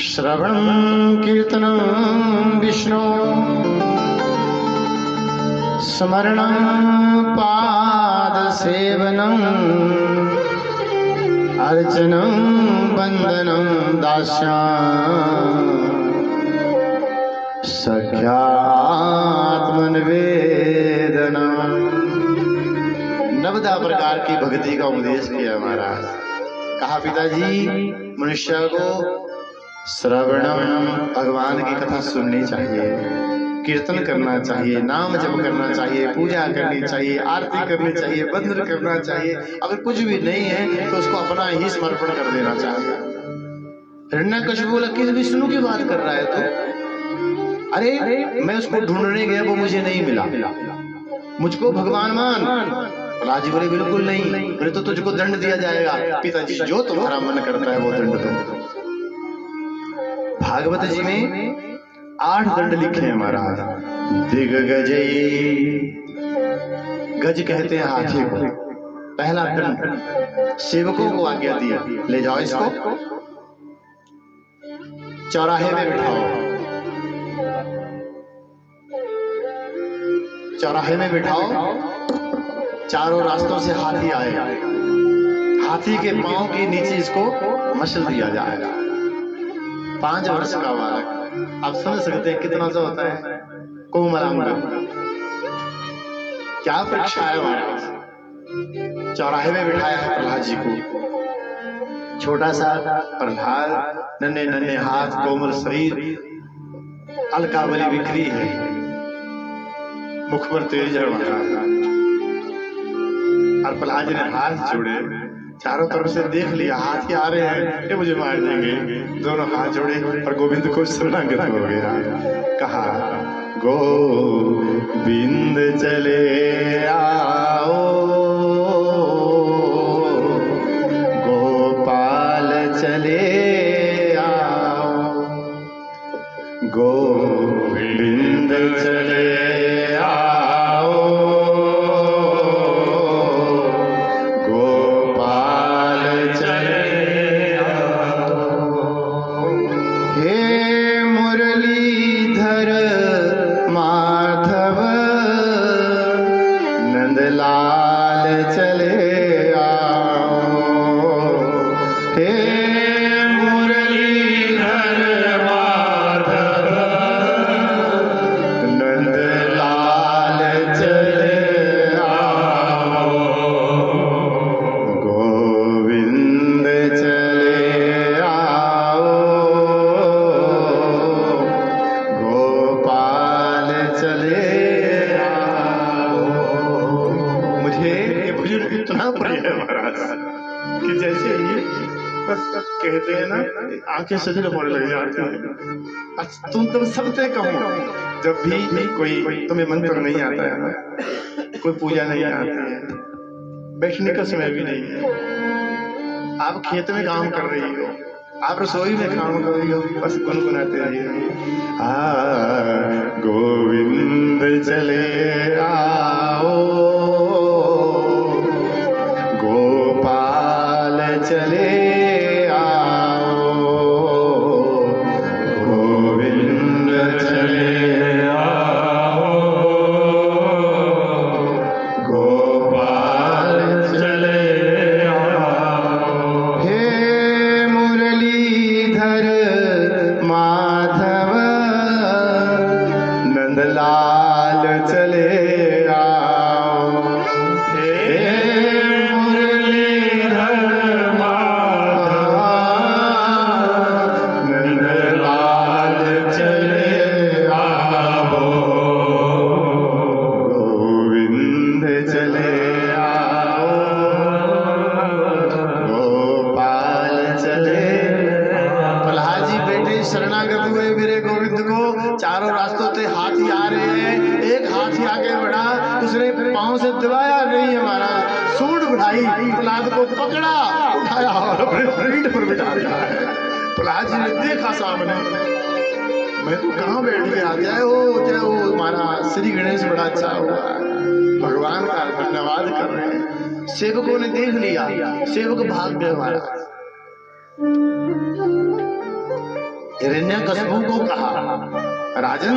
श्रवणं कीर्तनं विष्णु स्मरणं पाद सेवनं अर्चनं वंदनं दास्यां सख्यात्मनिवेदनम्। 90 प्रकार की भक्ति का उपदेश किया महाराज। कहा पिताजी मनुष्य को श्रवणम भगवान की कथा सुननी चाहिए, कीर्तन करना चाहिए, नाम जप करना चाहिए, पूजा करनी चाहिए, आरती करनी चाहिए, वंदन करना चाहिए। अगर कुछ भी नहीं है तो उसको अपना ही समर्पण कर देना चाहिए। हिरण्यकशिपु बोला किस विष्णु की बात कर रहा है तो? अरे मैं उसको ढूंढने गया, वो मुझे नहीं मिला, मुझको भगवान मान। प्रहलाद जी बोले बिल्कुल नहीं, बोले तो तुझको दंड दिया जाएगा। पिताजी जो तुम्हारा मन करता है वो दंड दो। भागवत जी में 8 दंड लिखे हैं महाराज। दिग्गजई, गज कहते हैं हाथी को। पहला दंड सेवकों को आज्ञा दिया, ले जाओ इसको चौराहे में बिठाओ, चौराहे में बिठाओ, चारों रास्तों से हाथी आए, हाथी के पांव के नीचे इसको मसल दिया जाएगा। 5 वर्ष का बालक, आप समझ सकते हैं कितना सा होता है कोमलांग। क्या परीक्षा है महाराज। चौराहे में बिठाया है प्रहलाद जी को। छोटा सा प्रहलाद, नन्हे नन्हे हाथ, कोमल शरीर, अलकावली बिखरी है, मुख पर तेज है महाराज। और प्रहलाद जी ने हाथ जोड़े, चारों तरफ से देख लिया हाथी आ रहे हैं, ये मुझे मार देंगे। दोनों हाथ जोड़े पर गोविंद को शरणागत हो गया। कहा गोविंद चले आओ, गोपाल चले आओ, गोविंद चले आओ, गोपाल चले आओ। हे मुरलीधर माधव नंदलाल चले आओ। हे मुरलीधर माधव नंदलाल चले आओ, गोविंद चले आओ, गोपाल चले आओ। मुझे ये भजन इतना प्रिय है महाराज कि जैसे ही बस कहते हैं ना, आंखें सजने पड़ने लग जाती हैं। तुम सब तय कहो, जब भी कोई तुम्हें मंत्र नहीं आता है, कोई पूजा नहीं आती है, बैठने का समय भी नहीं है, आप खेत में काम कर रही हो, आप रसोई में काम कर रही हो, बस गुनगुनाते रहिए। गोविंद चले आओ, गोपाल चले आओ, गोविंद चले आओ, गोपाल चले आओ। हे मुरलीधर माधव नंदलाल ही शरणागत हुए मेरे गोविंद को। चारों रास्तों से हाथी आ रहे हैं, एक हाथी आगे बढ़ा, उसने पांव से दबाया नहीं हमारा, सूंड बढ़ाई, प्रहलाद को पकड़ा, उठाया और अपने पीठ पर बिठा दिया। प्रहलाद जी ने देखा सामने, मैं तो कहाँ बैठ गया। जय हो हमारा श्री गणेश, बड़ा अच्छा हुआ, भगवान का धन्यवाद कर रहे हैं। सेवकों ने देख लिया, सेवक भाग गए महाराज। हिरण्यकशिपु को कहा, राजन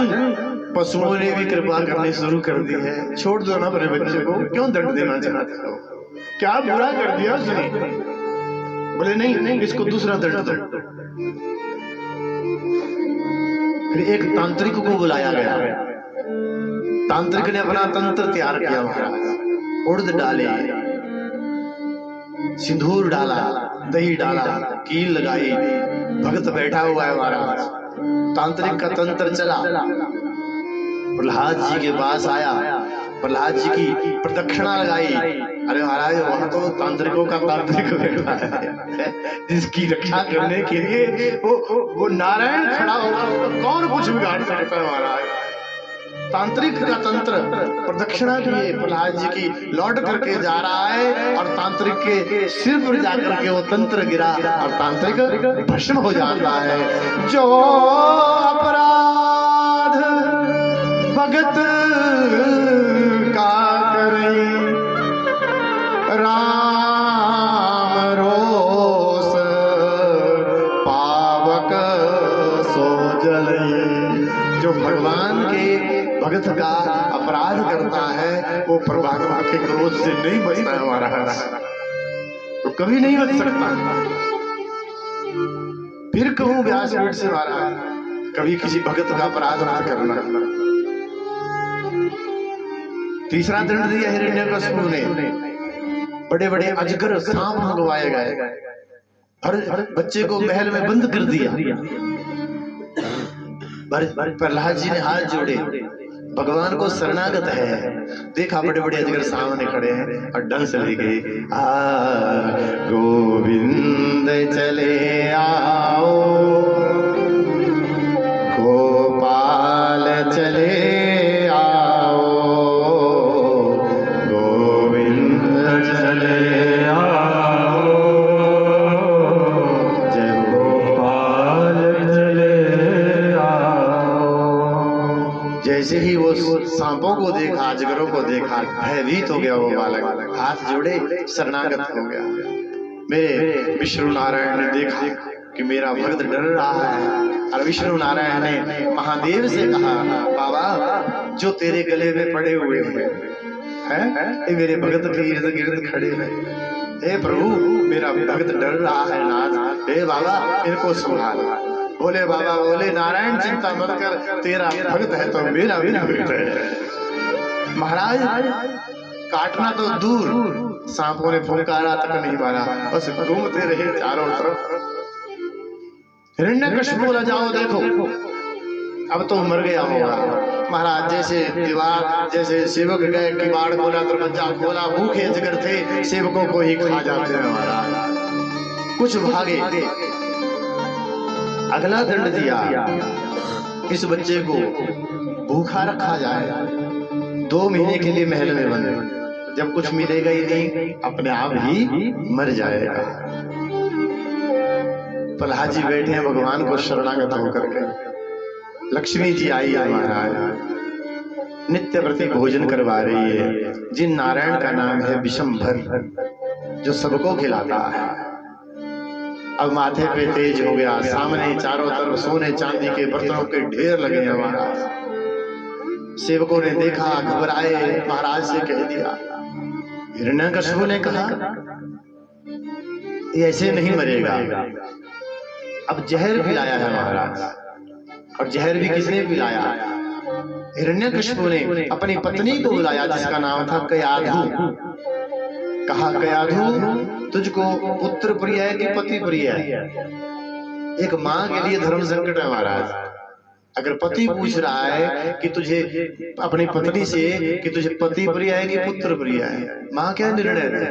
पशुओं ने भी कृपा करनी शुरू कर दी है, छोड़ दो ना अपने बच्चे को, क्यों दंड देना चाहते हो, क्या बुरा कर दिया उसने। बोले नहीं, इसको दूसरा दंड दो। फिर एक तांत्रिक को बुलाया गया, तांत्रिक ने अपना तंत्र तैयार किया महाराज। उड़द डाले, सिंदूर डाला, दही डाला, कील लगाई, भगत बैठा हुआ है महाराज। तांत्रिक का तंत्र चला, प्रहलाद जी के पास आया, प्रहलाद जी की प्रदक्षिणा लगाई। अरे महाराज वहां तो तांत्रिकों का तांत्रिक बैठा है, जिसकी रक्षा करने के लिए वो नारायण खड़ा होगा, कौन कुछ बिगाड़ सकता है महाराज। तांत्रिक का तंत्र प्रदक्षिणा किए, प्रहलाद जी की लौट करके जा रहा है और तांत्रिक के सिर पर जाकर के वो तंत्र गिरा और तांत्रिक भस्म हो जाता है। जो अपराध भगत का करे, राम रोष पावक सो जले। जो भगवान के भगत का अपराध करता है वो परमात्मा के क्रोध से नहीं बचता है महाराज, तो कभी नहीं बच सकता। फिर कहूं व्यासपीठ से महाराज, कभी किसी भगत का अपराध मत करना। तीसरा दंड दिया हिरण्यकशिपु ने, बड़े बड़े अजगर सांप मंगवाए गए, हर बच्चे को महल में बंद कर दिया। प्रहलाद जी ने हाथ जोड़े, भगवान को शरणागत है, देखा बड़े बड़े अजगर सामने खड़े हैं और डंस ले गए। गोविंद चले आओ, गोपाल चले आओ, गोविंद चले आओ, जय गोपाल चले आओ। जैसे ही वो सांपों को देखा, अजगरों को देखा, भयभीत हो गया वो बालक, हाथ जोड़े शरणागत हो गया। मेरे विष्णु नारायण ने देखा कि मेरा भक्त डर रहा है और विष्णु नारायण ने महादेव से कहा, बाबा जो तेरे गले में पड़े हुए हैं ये मेरे भक्त के इर्द गिर्द खड़े हैं, हे प्रभु मेरा भक्त डर रहा है नाथ, हे बाबा इनको संभाल। बोले बाबा, बोले नारायण चिंता मत कर, तेरा भक्त है तो मेरा भी भक्त है। महाराज काटना तो दूर, सांपों ने फुंकारा तक नहीं मारा, बस घूमते रहे चारों तरफ। हिरण्यकशिपु बोला, जाओ देखो अब तो मर गया होगा। महाराज जैसे दीवार, जैसे सेवक गए, किवाड़ खोला, दरवाजा खोला, भूखे अजगर थे, सेवकों को ही खा जाते हैं महाराज। कुछ भागे, अगला दंड दिया, इस बच्चे को भूखा रखा जाए, 2 महीने के लिए महल में बंद, जब कुछ मिलेगा ही नहीं अपने आप ही मर जाएगा। प्रहलाद जी बैठे हैं भगवान को शरणागत होकर के। लक्ष्मी जी आई है महाराज, नित्य प्रति भोजन करवा रही है, जिन नारायण का नाम है विशंभर, जो सबको खिलाता है। अब माथे पे तेज हो गया, सामने चारों तरफ सोने चांदी के बर्तनों के ढेर लगे हैं महाराज। सेवकों ने देखा, घबराए, महाराज से कह दिया। हिरण्यकशिपु ने कहा ये ऐसे नहीं मरेगा। अब जहर पिलाया है महाराज, और जहर भी किसने पिलाया? हिरण्यकशिपु ने अपनी पत्नी को बुलाया जिसका नाम था कयाधु। कहा कयाधु तुझको पुत्र प्रिय है कि पति प्रिय है? एक माँ के लिए धर्म संकट है महाराज। अगर पति पूछ रहा है कि तुझे अपनी पत्नी से कि तुझे पति प्रिय है कि पुत्र प्रिय है, माँ क्या निर्णय है?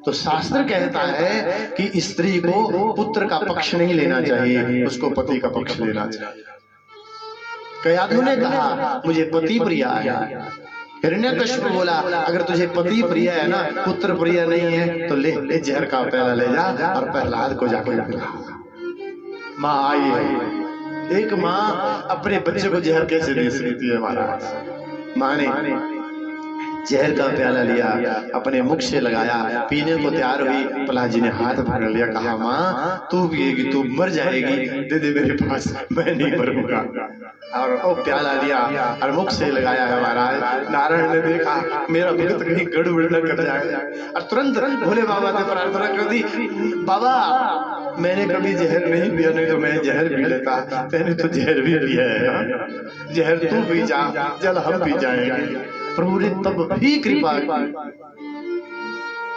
तो शास्त्र कहता है कि स्त्री को पुत्र का पक्ष नहीं लेना चाहिए, उसको पति का पक्ष लेना चाहिए। कयाधु ने कहा मुझे पति प्रिय है। हिरण्यकश्यप बोला अगर तुझे पति प्रिय है ना, पुत्र प्रिय नहीं है तो ले जहर का प्याला ले जा और प्रहलाद को जाकर पिला। माँ आई है, एक माँ अपने बच्चे को जहर कैसे दे सकती है महाराज। माँ ने जहर का प्याला लिया, अपने मुख से लगाया, पीने को तैयार हुई। प्रहलाद जी ने हाथ पकड़ लिया, कहा माँ तू पिएगी तू मर जाएगी, दे दे मेरे पास, मैं नहीं मरूंगा। और वो प्याला लिया और मुख से लगाया है महाराज। नारायण ने देखा मेरा भक्त कहीं गड़बड़ न कर जाए और तुरंत भोले बाबा से प्रार्थना कर दी, बाबा मैंने कभी जहर नहीं पिया, नहीं तो मैं जहर पी लेता, मैंने तो जहर भी पिया है, जहर तू पी जा, जल हम पी जाएंगे। प्रभु ने तब भी कृपा की।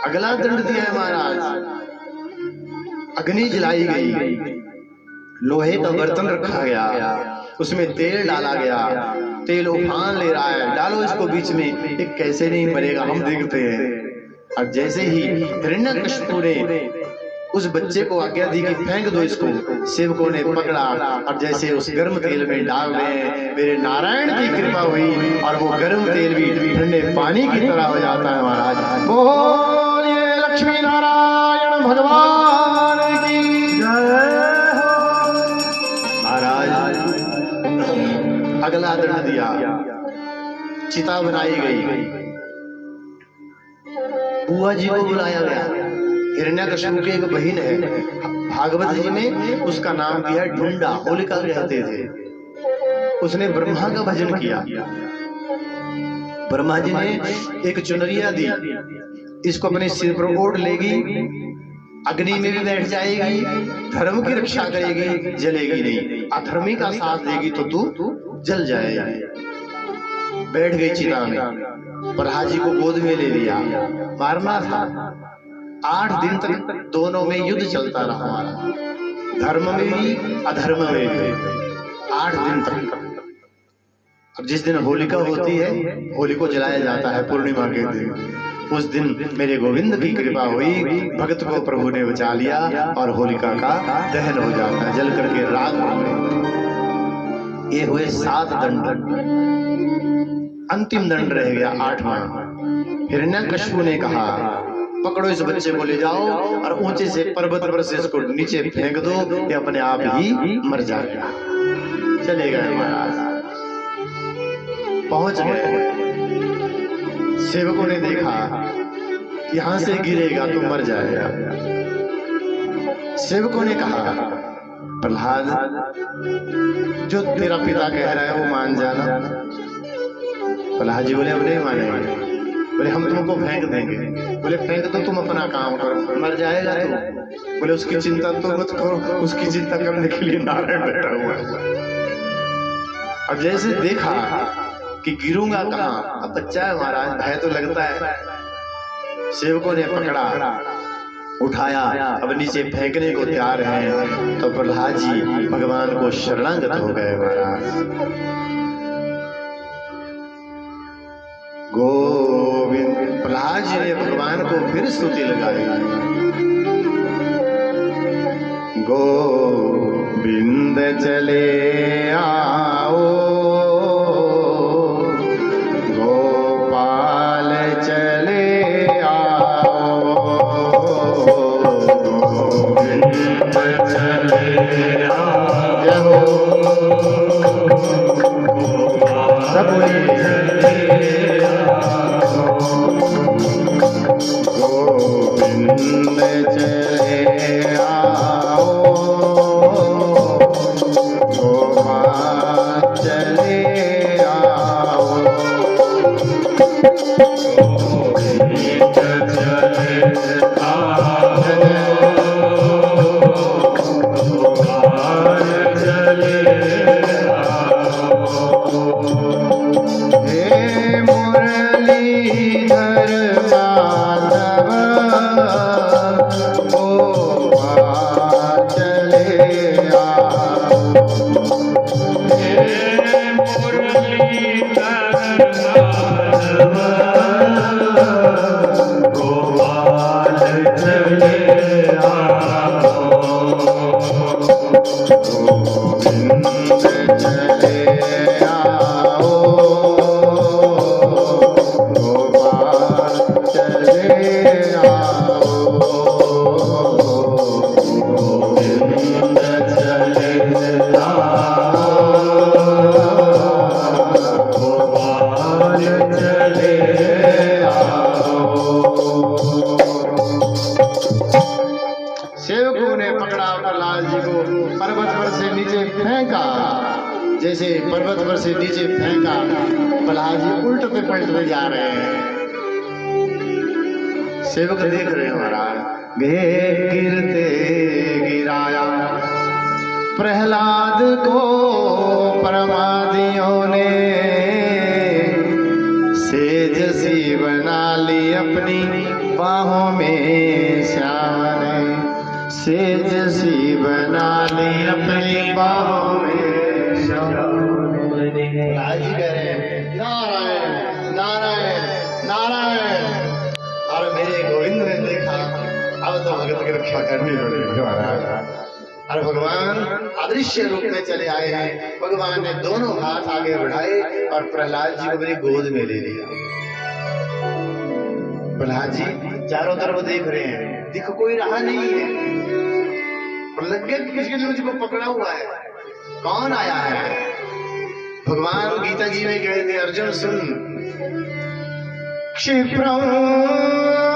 अगला दंड दिया है महाराज, अग्नि जलाई गई, लोहे का बर्तन रखा गया, उसमें तेल डाला गया, तेल उफान ले रहा है, डालो इसको बीच में, ये कैसे नहीं मरेगा हम देखते हैं। और जैसे ही हिरण्यकश्यप ने उस बच्चे को आज्ञा दी कि फेंक दो इसको, सेवकों ने पकड़ा और जैसे उस गर्म तेल में डाल रहे हैं, मेरे नारायण की कृपा हुई और वो गर्म तेल भी ठंडे पानी की तरह हो जाता है महाराज। बोलिए लक्ष्मी नारायण भगवान की जय। महाराज अगला दंड दिया, चिता बनाई गई, बुआ जी को बुलाया गया। हिरण्यकश्यप की एक बहन है, भागवत जी ने उसका नाम दिया ढूंढा, होलिका कहते थे। उसने ब्रह्मा का भजन किया, ब्रह्मा जी ने एक चुनरिया दी, इसको अपने सिर पर ओढ़ लेगी, अग्नि में भी बैठ जाएगी, धर्म की रक्षा करेगी, जलेगी नहीं, अधर्मी का साथ देगी तो तू जल जाएगी। बैठ गई चिता में, प्रहलाद जी को गोद में ले लिया, मारना था। 8 दिन तक दोनों में युद्ध चलता रहा हमारा, धर्म में भी अधर्म में भी, 8 दिन तक। अब जिस दिन होलिका होती है, होली को जलाया जाता है पूर्णिमा के दिन, उस दिन मेरे गोविंद की कृपा हुई, भक्त को प्रभु ने बचा लिया और होलिका का दहन हो जाता है, जल करके राख हो गई। ये हुए 7 दंड, अंतिम दंड रह गया 8वां। हिरण्यकश्यप ने कहा पकड़ो इस बच्चे को ले जाओ और ऊंचे से पर्वत पर से इसको नीचे फेंक दो, ये अपने आप ही मर जाएगा। चले गए महाराज, पहुंच गए, सेवकों ने देखा यहां से गिरेगा तो मर जाएगा। सेवकों ने कहा प्रहलाद जो तेरा पिता कह रहा है वो मान जाना। प्रहलाद जी बोले अब नहीं मानेंगे, बोले हम तुमको फेंक देंगे। बोले फेंक दो, तुम अपना काम करो, मर जाएगा तो। बोले उसकी चिंता तो मत करो, उसकी चिंता करने के लिए नारायण बैठा हुआ है। और जैसे देखा कि गिरूंगा कहाँ, अब बच्चा है महाराज, भय तो लगता है। सेवकों ने पकड़ा, उठाया, अब नीचे फेंकने को तैयार हैं, तो प्रहलाद जी भगवान को शरणागत हो गए महाराज। गोविंद, प्रहलाद जी ने भगवान को फिर स्तुति लगाई, गोविंद चले आओ, गोपाल चले आओ, गोविंद चले आओ, सब गोविंद चले आओ, गोपाल चले आओ, गोविंद चले आओ, गोपाल चले आओ। हे मुरलीधर माधव, गोपाल चले आओ, हे मुरलीधर माधव, चले आओ गोपाल चले आओ गोविंद चले गोपाल चले सेवकों ने पकड़ा प्रहलाद जी को, पर्वत पर से नीचे फेंका। जैसे पर्वत पर से नीचे फेंका, प्रहलाद जी उल्टते पलटते जा रहे हैं। सेवक देख रहे हैं महाराज, गे गिरते गिराया प्रहलाद को परमादियों ने, सेज सी बना ली अपनी बाहों में श्याम ने, सेज सी बना ली अपनी बाहों में श्याम ने। राजी कह रहे हैं नारायण नारायण नारायण। और मेरे गोविंद ने देखा अब तो भगत की रक्षा करनी पड़ेगी महाराज। और भगवान अदृश्य रूप में चले आए हैं। भगवान ने दोनों हाथ आगे बढ़ाए और प्रहलाद जी को अपनी गोद में ले लिया। प्रहलाद जी चारों तरफ देख रहे हैं, दिख कोई रहा नहीं है। और लग गया कि किसी ने मुझको पकड़ा हुआ है, कौन आया है? भगवान गीता जी में कहते अर्जुन सुन, क्षिप्रं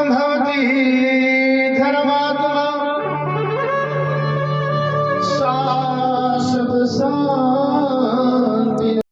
भवति धर्मात्मा शाश्वत